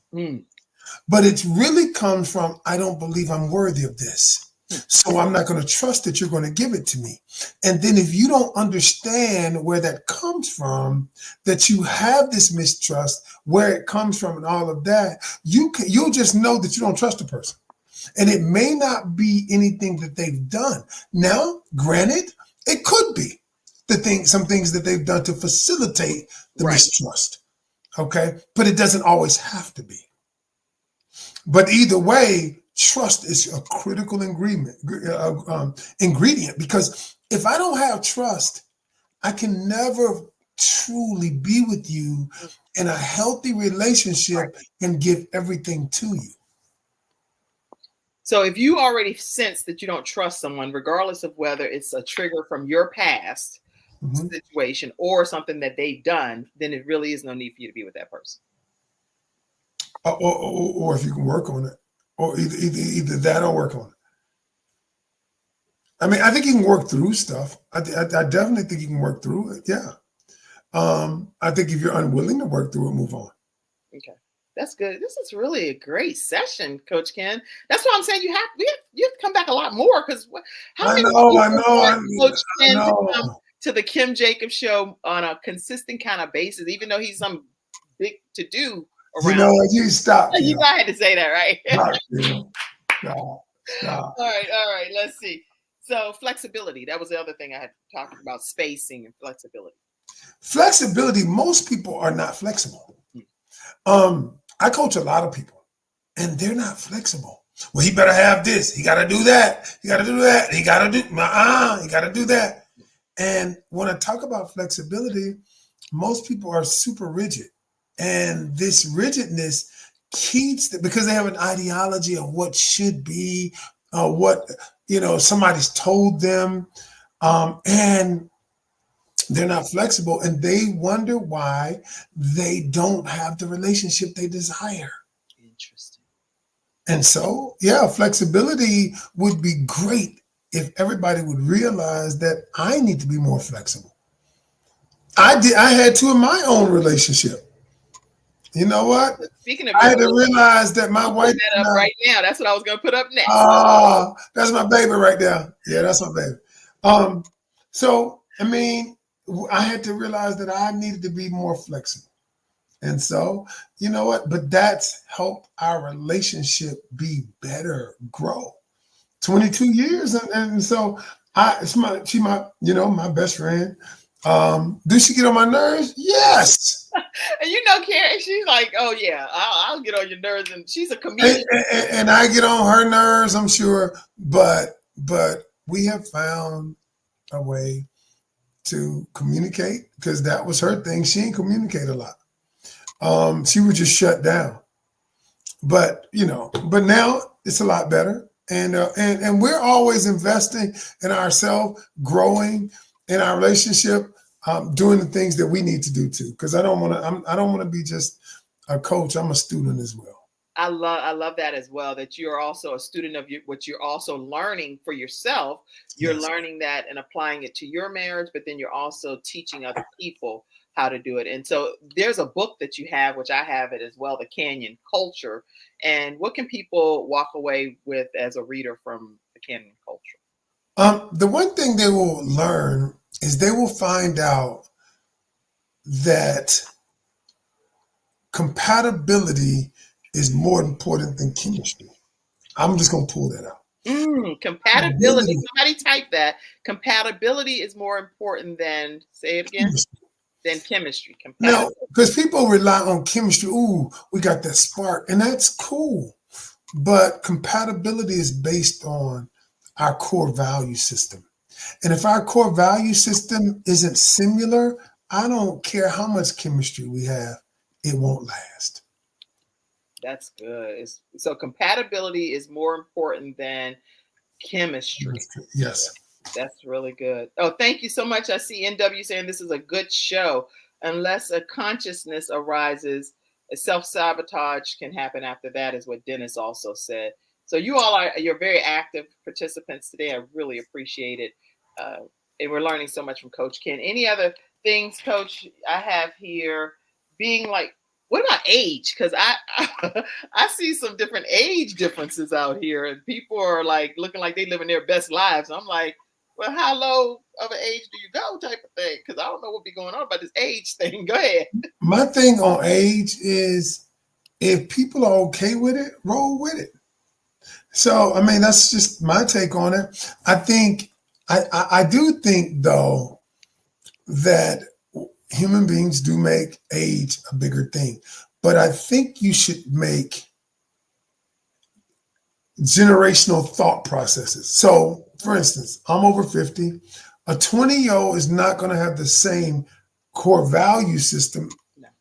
But it really comes from, I don't believe I'm worthy of this. So I'm not going to trust that you're going to give it to me. And then if you don't understand where that comes from, that you have this mistrust, where it comes from and all of that, you'll just know that you don't trust a person. And it may not be anything that they've done. Now, granted, it could be some things that they've done to facilitate the mistrust. Okay, but it doesn't always have to be. But either way, trust is a critical ingredient, because if I don't have trust, I can never truly be with you in a healthy relationship and give everything to you. So if you already sense that you don't trust someone, regardless of whether it's a trigger from your past situation or something that they've done, then it really is no need for you to be with that person. Or if you can work on it, or either that or work on it. I mean, I think you can work through stuff. I definitely think you can work through it. Yeah. I think if you're unwilling to work through it, move on. Okay. That's good. This is really a great session, Coach Ken. That's why I'm saying you have to come back a lot more, because how many people want Coach Ken to come to the Kim Jacobs Show on a consistent kind of basis, even though he's some big to do around. You know, you stop. You know I had to say that, right? Stop. All right. Let's see. So flexibility. That was the other thing I had talked about: spacing and flexibility. Flexibility. Most people are not flexible. I coach a lot of people, and they're not flexible. Well, he better have this. He got to do that. He got to do that. He got to do he got to do that. And when I talk about flexibility, most people are super rigid, and this rigidness keeps them, because they have an ideology of what should be, what somebody's told them, and they're not flexible, and they wonder why they don't have the relationship they desire. Interesting. And so, yeah, flexibility would be great if everybody would realize that I need to be more flexible. I had to in my own relationship. You know what? Speaking of, I had to realize that my wife. That up right now. That's what I was going to put up next. Oh, that's my baby right there. Yeah, that's my baby. So I mean, I had to realize that I needed to be more flexible. And so, you know what? But that's helped our relationship be better, grow. 22 years. And so she's my best friend. Does she get on my nerves? Yes. And Karen, she's like, oh yeah, I'll get on your nerves. And she's a comedian. And I get on her nerves, I'm sure. But we have found a way to communicate, because that was her thing. She didn't communicate a lot. She would just shut down. But now it's a lot better. And we're always investing in ourselves, growing in our relationship, doing the things that we need to do too. Because I don't want to be just a coach. I'm a student as well. I love that as well, that you're also a student of what you're also learning for yourself. You're learning that and applying it to your marriage, but then you're also teaching other people how to do it. And so there's a book that you have, which I have it as well, The Canion Culture. And what can people walk away with as a reader from The Canion Culture? The one thing they will learn is they will find out that compatibility is more important than chemistry. I'm just going to pull that out. Compatibility. Somebody type that. Compatibility is more important than, say it again, than chemistry. Now, because people rely on chemistry. Ooh, we got that spark, and that's cool. But compatibility is based on our core value system. And if our core value system isn't similar, I don't care how much chemistry we have, it won't last. That's good. So compatibility is more important than chemistry. Yes. That's really good. Oh, thank you so much. I see NW saying this is a good show. Unless a consciousness arises, a self-sabotage can happen after that, is what Dennis also said. So you're very active participants today. I really appreciate it. And we're learning so much from Coach Ken. Any other things, Coach, I have here being like, what about age? Because I see some different age differences out here, and people are like looking like they living their best lives. I'm like, well, how low of an age do you go, type of thing? Because I don't know what be going on about this age thing. Go ahead. My thing on age is, if people are okay with it, roll with it. So, I mean, that's just my take on it. I do think though that human beings do make age a bigger thing, but I think you should make generational thought processes. So, for instance, I'm over 50. A 20-year-old is not going to have the same core value system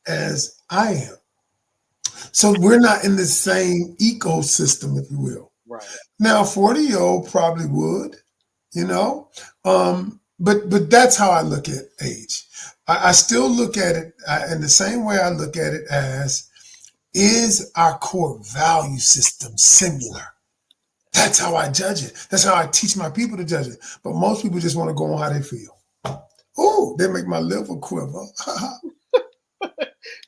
as I am. So we're not in the same ecosystem, if you will. Right. Now, 40-year-old probably would, you know, but that's how I look at age. I still look at it in the same way I look at it as, is our core value system similar? That's how I judge it. That's how I teach my people to judge it. But most people just want to go on how they feel. Oh, they make my liver quiver.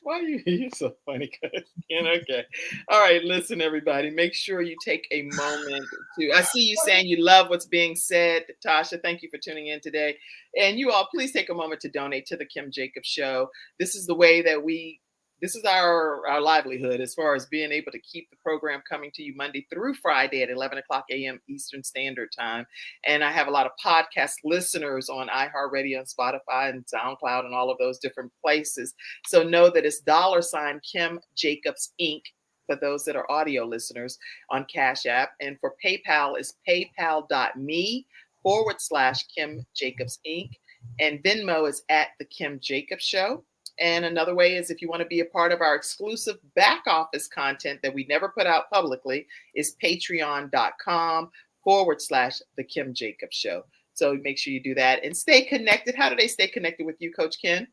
Why are you're so funny, Ken? Okay. All right, listen, everybody. Make sure you take a moment to. I see you saying you love what's being said. Tasha, thank you for tuning in today. And you all, please take a moment to donate to the Kim Jacobs Show. This is the way that this is our livelihood as far as being able to keep the program coming to you Monday through Friday at 11 o'clock a.m. Eastern Standard Time. And I have a lot of podcast listeners on iHeartRadio and Spotify and SoundCloud and all of those different places. So know that it's $ Kim Jacobs Inc. for those that are audio listeners on Cash App. And for PayPal is paypal.me/Kim Jacobs Inc. And Venmo is at The Kim Jacobs Show. And another way is if you want to be a part of our exclusive back office content that we never put out publicly is patreon.com/The Kim Jacobs Show. So make sure you do that and stay connected. How do they stay connected with you, Coach Ken?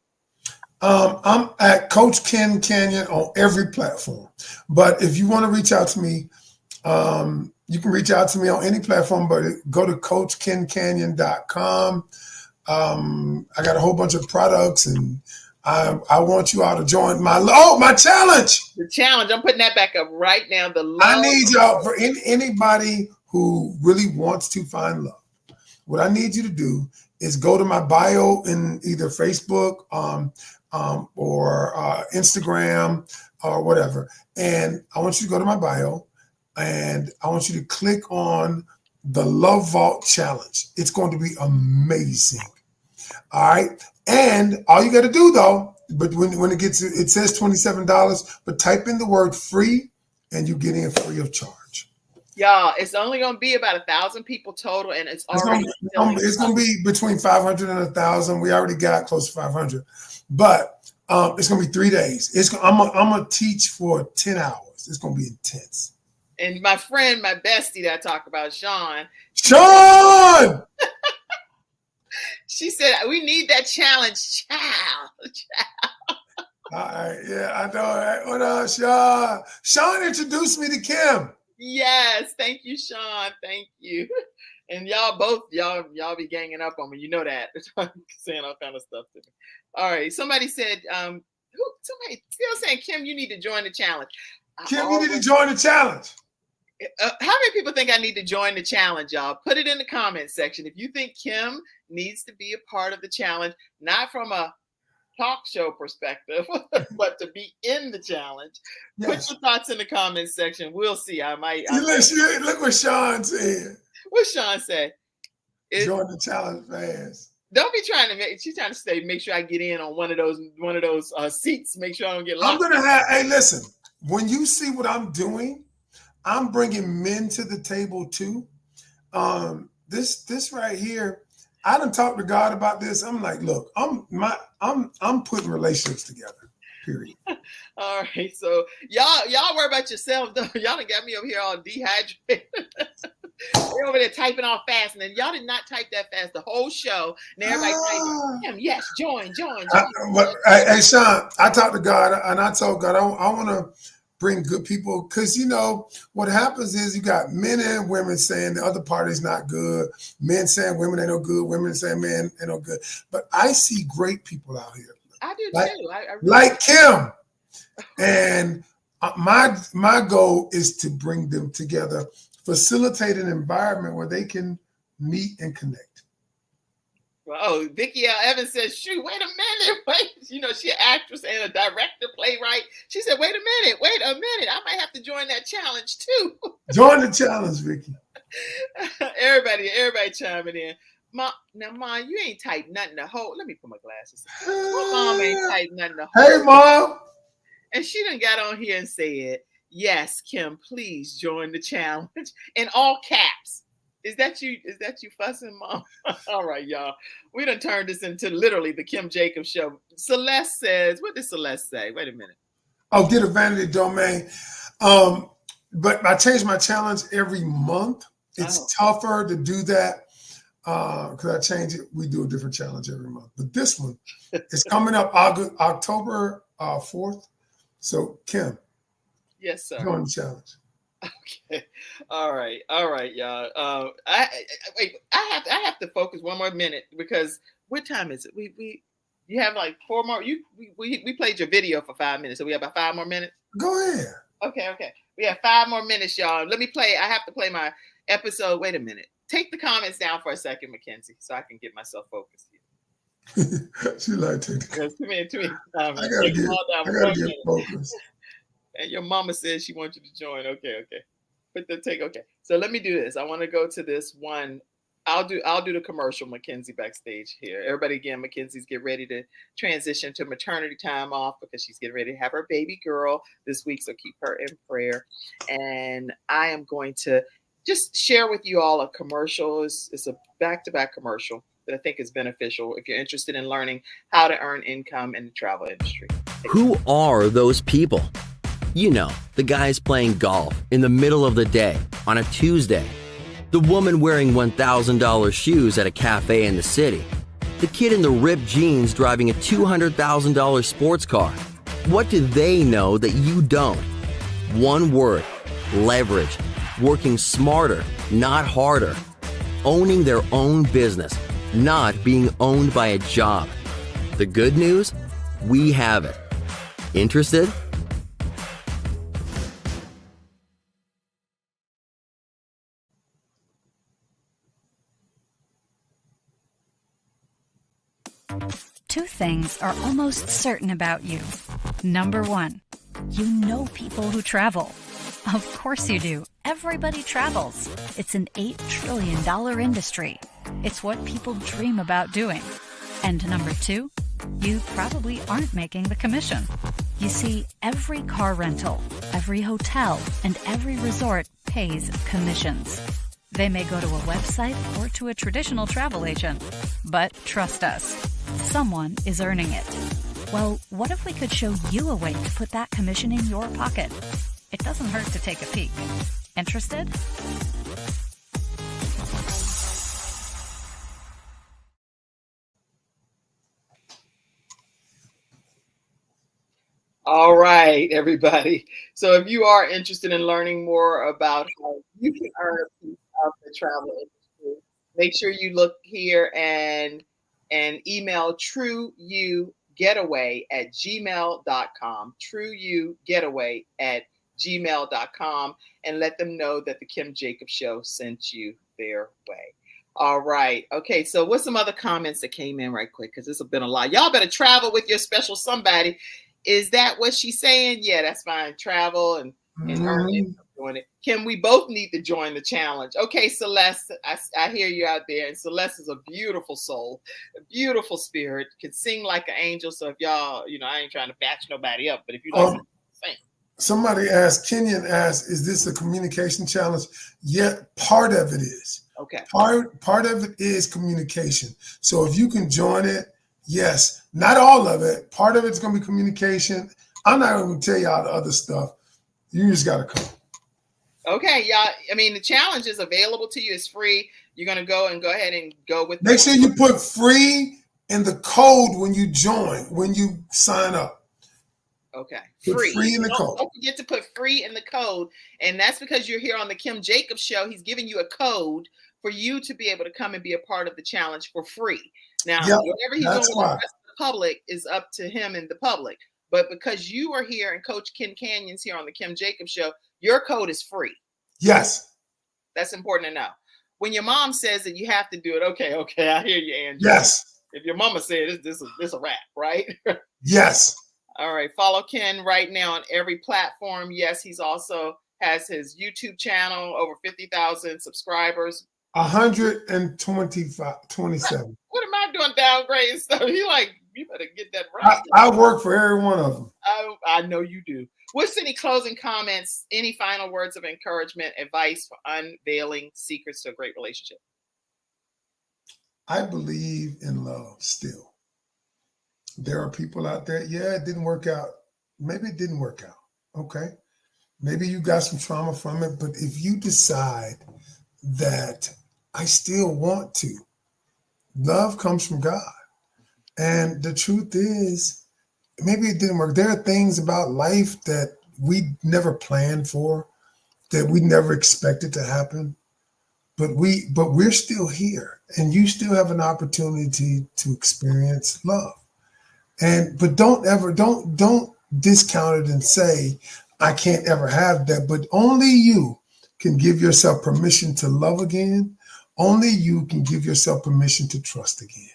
I'm at Coach Ken Canion on every platform. But if you want to reach out to me, you can reach out to me on any platform, but go to CoachKenCanyon.com. I got a whole bunch of products, and I want you all to join my challenge. The challenge. I'm putting that back up right now. I need y'all, for anybody who really wants to find love. What I need you to do is go to my bio in either Facebook or Instagram or whatever. And I want you to go to my bio, and I want you to click on the Love Vault Challenge. It's going to be amazing. All right. And all you got to do, though, but when it says $27, but type in the word free and you get in free of charge. Y'all, it's only going to be about 1,000 people total, and it's already it's going to be between 500 and 1,000. We already got close to 500, but it's going to be 3 days. I'm going to teach for 10 hours. It's going to be intense. And my friend, my bestie that I talk about, Sean. She said, we need that challenge, child. All right, yeah, I know. Right? What up, Sean? Sean introduced me to Kim. Yes, thank you, Sean. Thank you. And y'all be ganging up on me. You know that. Saying all kind of stuff to me. All right. Somebody said, somebody still saying, Kim, you need to join the challenge. Kim, you need to join the challenge. How many people think I need to join the challenge, y'all? Put it in the comment section. If you think Kim needs to be a part of the challenge, not from a talk show perspective, but to be in the challenge, yes. Put your thoughts in the comment section. We'll see. I might. Look what Sean said. What Sean said? Join the challenge fast. Don't be trying to she's trying to make sure I get in on one of those seats. Make sure I don't get lost. Hey, listen, when you see what I'm doing, I'm bringing men to the table too. This right here, I done talked to God about this. I'm like, look, I'm putting relationships together. Period. All right, so y'all worry about yourselves. Though. Y'all done got me over here all dehydrated. They're over there typing all fast, and then y'all did not type that fast the whole show. And everybody typing, yes, join. Hey, Sean, I talked to God, and I told God I want to bring good people, because what happens is you got men and women saying the other party's not good, men saying women ain't no good, women saying men ain't no good. But I see great people out here. I do too. I really like Kim. And my goal is to bring them together, facilitate an environment where they can meet and connect. Oh, Vicky L. Evans says, shoot, wait a minute. Wait, she's an actress and a director, playwright. She said, wait a minute. I might have to join that challenge too. Join the challenge, Vicky. Everybody chiming in. Ma, you ain't typed nothing to hold. Let me put my glasses on. My mom ain't typed nothing to hold. Hey, Mom. And she done got on here and said, yes, Kim, please join the challenge in all caps. Is that you fussing, Mom? All right, y'all. We done turned this into literally the Kim Jacobs show. Celeste says, what did Celeste say? Wait a minute. I'll get a vanity domain. But I change my challenge every month. It's tougher to do that because I change it. We do a different challenge every month. But this one is coming up October 4th. So, Kim. Yes, sir. Join the challenge. Okay. All right, y'all. I have to focus one more minute because what time is it? You have like 4 more. We played your video for 5 minutes, so we have about 5 more minutes. Go ahead. Okay. We have 5 more minutes, y'all. Let me play. I have to play my episode. Wait a minute. Take the comments down for a second, Mackenzie, so I can get myself focused here. She like to. Too many. I gotta get focused. And your mama says she wants you to join. Okay. Okay. So let me do this. I want to go to this one. I'll do the commercial, Mackenzie, backstage here. Everybody, again, Mackenzie's getting ready to transition to maternity time off because she's getting ready to have her baby girl this week. So keep her in prayer. And I am going to just share with you all a commercial. It's a back-to-back commercial that I think is beneficial if you're interested in learning how to earn income in the travel industry. Who are those people? You know, the guys playing golf in the middle of the day on a Tuesday. The woman wearing $1,000 shoes at a cafe in the city. The kid in the ripped jeans driving a $200,000 sports car. What do they know that you don't? One word: leverage. Working smarter, not harder. Owning their own business, not being owned by a job. The good news? We have it. Interested? Two things are almost certain about you. Number one, you know people who travel. Of course you do. Everybody travels. It's an $8 trillion industry. It's what people dream about doing. And number two, you probably aren't making the commission. You see, every car rental, every hotel, and every resort pays commissions. They may go to a website or to a traditional travel agent. But trust us, someone is earning it. Well, what if we could show you a way to put that commission in your pocket? It doesn't hurt to take a peek. Interested? All right, everybody. So if you are interested in learning more about how you can earn a piece of the travel industry, make sure you look here and email trueyougetaway@gmail.com. trueyougetaway@gmail.com, and let them know that the Kim Jacobs Show sent you their way. All right. Okay. So what's some other comments that came in right quick? Because this has been a lot. Y'all better travel with your special somebody. Is that what she's saying? Yeah, that's fine. Travel and earn income doing it. Kim, we both need to join the challenge. Okay, Celeste, I hear you out there. And Celeste is a beautiful soul, a beautiful spirit, can sing like an angel. So if y'all, I ain't trying to batch nobody up, but if you like to sing. Somebody asked, Canion asked, is this a communication challenge? Yeah, part of it is. Okay. Part of it is communication. So if you can join it, yes. Not all of it. Part of it's going to be communication. I'm not going to tell you all the other stuff. You just got to come. Okay, y'all. I mean, the challenge is available to you. It's free. You're going to go ahead and go with. Make sure you put free in the code when you join, when you sign up. Okay. Put free in the code. Don't forget to put free in the code. And that's because you're here on the Kim Jacobs Show. He's giving you a code for you to be able to come and be a part of the challenge for free. Now, whatever he's doing with the rest of the public is up to him and the public. But because you are here and Coach Ken Canion's here on the Kim Jacobs Show, your code is free. Yes. That's important to know. When your mom says that you have to do it, okay, I hear you, Andrew. Yes. If your mama said this is a wrap, right? Yes. All right. Follow Ken right now on every platform. Yes, he's also has his YouTube channel, over 50,000 subscribers. 125, 27. What am I doing downgrading stuff? He like, you better get that right. I work for every one of them. I know you do. What's any closing comments, any final words of encouragement, advice for unveiling secrets to a great relationship? I believe in love still. There are people out there, yeah, it didn't work out. Maybe it didn't work out. Okay. Maybe you got some trauma from it, but if you decide that I still want to, love comes from God. And the truth is, maybe it didn't work. There are things about life that we never planned for, that we never expected to happen. But we're still here, and you still have an opportunity to experience love. But don't discount it and say, I can't ever have that. But only you can give yourself permission to love again. Only you can give yourself permission to trust again.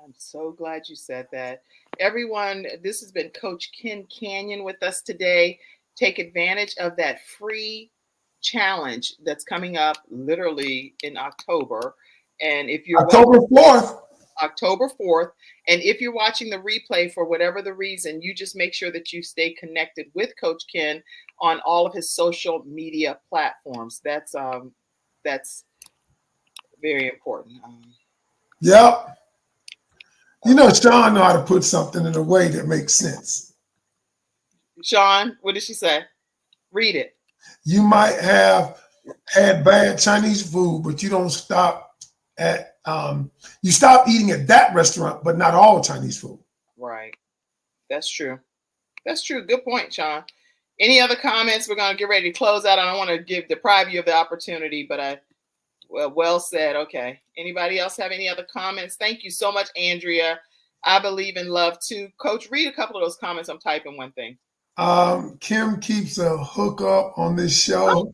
I'm so glad you said that. Everyone, this has been Coach Ken Canion with us today. Take advantage of that free challenge that's coming up literally in October. And if you're October 4th. October 4th. And if you're watching the replay for whatever the reason, you just make sure that you stay connected with Coach Ken on all of his social media platforms. That's very important. Yep. You know, Sean know how to put something in a way that makes sense. Sean, what did she say? Read it. You might have had bad Chinese food, but you don't stop at you stop eating at that restaurant, but not all Chinese food. Right. That's true. That's true. Good point, Sean. Any other comments? We're gonna get ready to close out. I don't want to deprive you of the opportunity, but well said. Okay. Anybody else have any other comments? Thank you so much, Andrea. I believe in love too. Coach, read a couple of those comments. I'm typing one thing. Kim keeps a hookup on this show.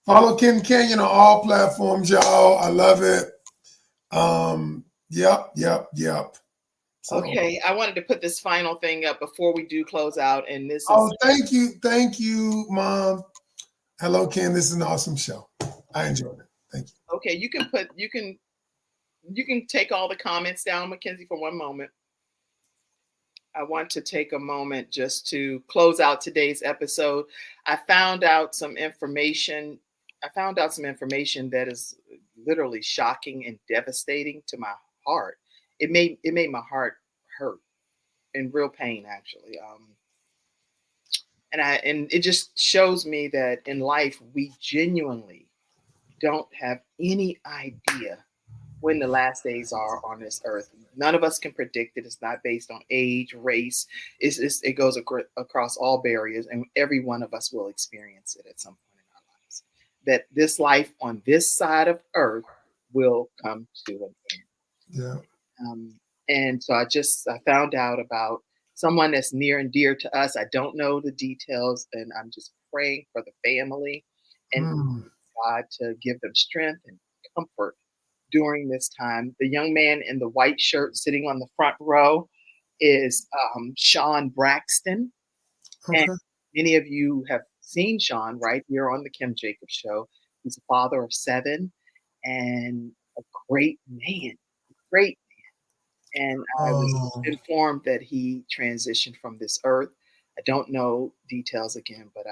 Follow Ken Canion on all platforms, y'all. I love it. Yep. So, okay, I wanted to put this final thing up before we do close out, and this oh, is. thank you, Mom. Hello, Ken. This is an awesome show. I enjoyed it. Thank you. Okay, you can take all the comments down, Mackenzie, for one moment. I want to take a moment just to close out today's episode. I found out some information that is literally shocking and devastating to my heart. It made my heart hurt in real pain, actually. And it just shows me that in life we genuinely don't have any idea when the last days are on this earth. None of us can predict it. It's not based on age, race. It goes across all barriers, and every one of us will experience it at some point in our lives. That this life on this side of earth will come to an end. Yeah. And so I found out about someone that's near and dear to us. I don't know the details, and I'm just praying for the family and God to give them strength and comfort during this time. The young man in the white shirt sitting on the front row is Sean Braxton. Okay. And many of you have seen Sean right here on the Kim Jacobs Show. He's a father of 7 and a great man. And I was informed that he transitioned from this earth. I don't know details again, but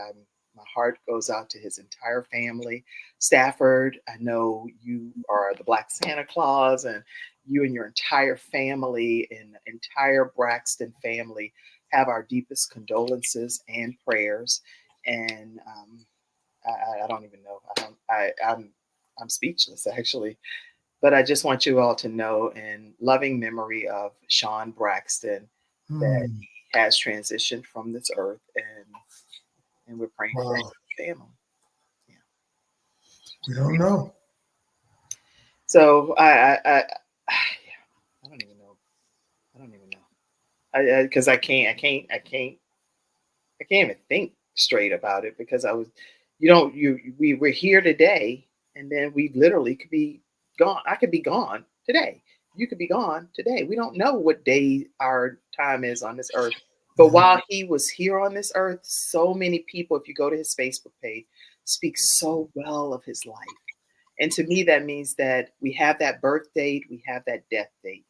my heart goes out to his entire family. Stafford, I know you are the Black Santa Claus, and you and your entire family and the entire Braxton family have our deepest condolences and prayers. And I don't even know. I'm speechless, actually. But I just want you all to know, in loving memory of Sean Braxton, that he has transitioned from this earth, and we're praying for his family. Yeah. We don't know. So I don't even know. Because I can't even think straight about it, because we're here today, and then we literally could be gone. I could be gone today. You could be gone today. We don't know what day our time is on this earth But while he was here on this earth, so many people, if you go to his Facebook page, speak so well of his life. And to me, that means that we have that birth date, we have that death date,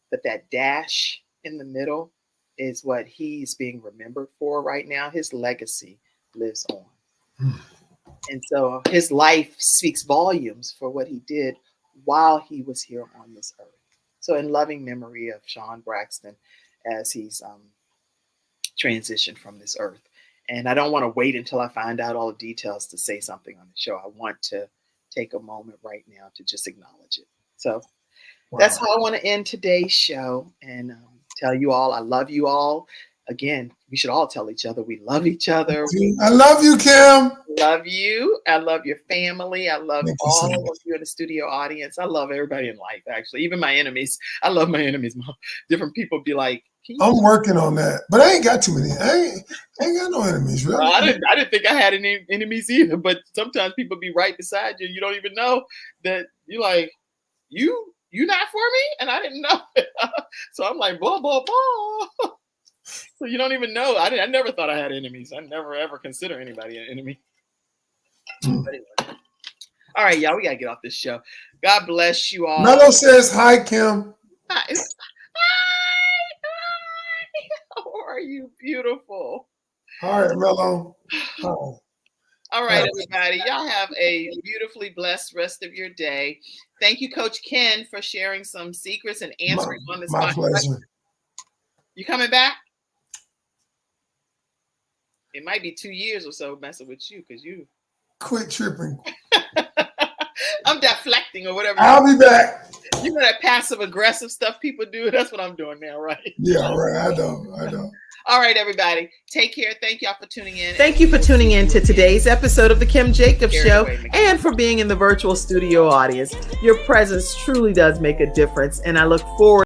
but that dash in the middle is what he's being remembered for right now. His legacy lives on. And so his life speaks volumes for what he did while he was here on this earth. So in loving memory of Sean Braxton as he's transitioned from this earth. And I don't want to wait until I find out all the details to say something on the show. I want to take a moment right now to just acknowledge it. So that's how I want to end today's show and tell you all I love you all. Again, we should all tell each other we love each other. I love you, Kim. Love you. I love your family. I love all of you in the studio audience. I love everybody in life, actually. Even my enemies. I love my enemies. Different people be like, I'm working on that, but I ain't got too many. I ain't got no enemies, really. I didn't think I had any enemies either, but sometimes people be right beside you. You don't even know that you're like, you not for me? And I didn't know it. So I'm like, blah, blah, blah. So you don't even know. I never thought I had enemies. I never, ever consider anybody an enemy. But anyway. All right, y'all, we got to get off this show. God bless you all. Mello says hi, Kim. Hi. How are you? Beautiful. All right, Mello. All right, everybody. Y'all have a beautifully blessed rest of your day. Thank you, Coach Ken, for sharing some secrets and answering on this. My pleasure. You coming back? It might be 2 years or so messing with you because you quit tripping. I'm deflecting or whatever. I'll be back. You know that passive aggressive stuff people do? That's what I'm doing now, right? Yeah, right. I know. All right, everybody. Take care. Thank y'all for tuning in. Thank you for tuning in to today's episode of The Kim Jacobs Show and for being in the virtual studio audience. Your presence truly does make a difference, and I look forward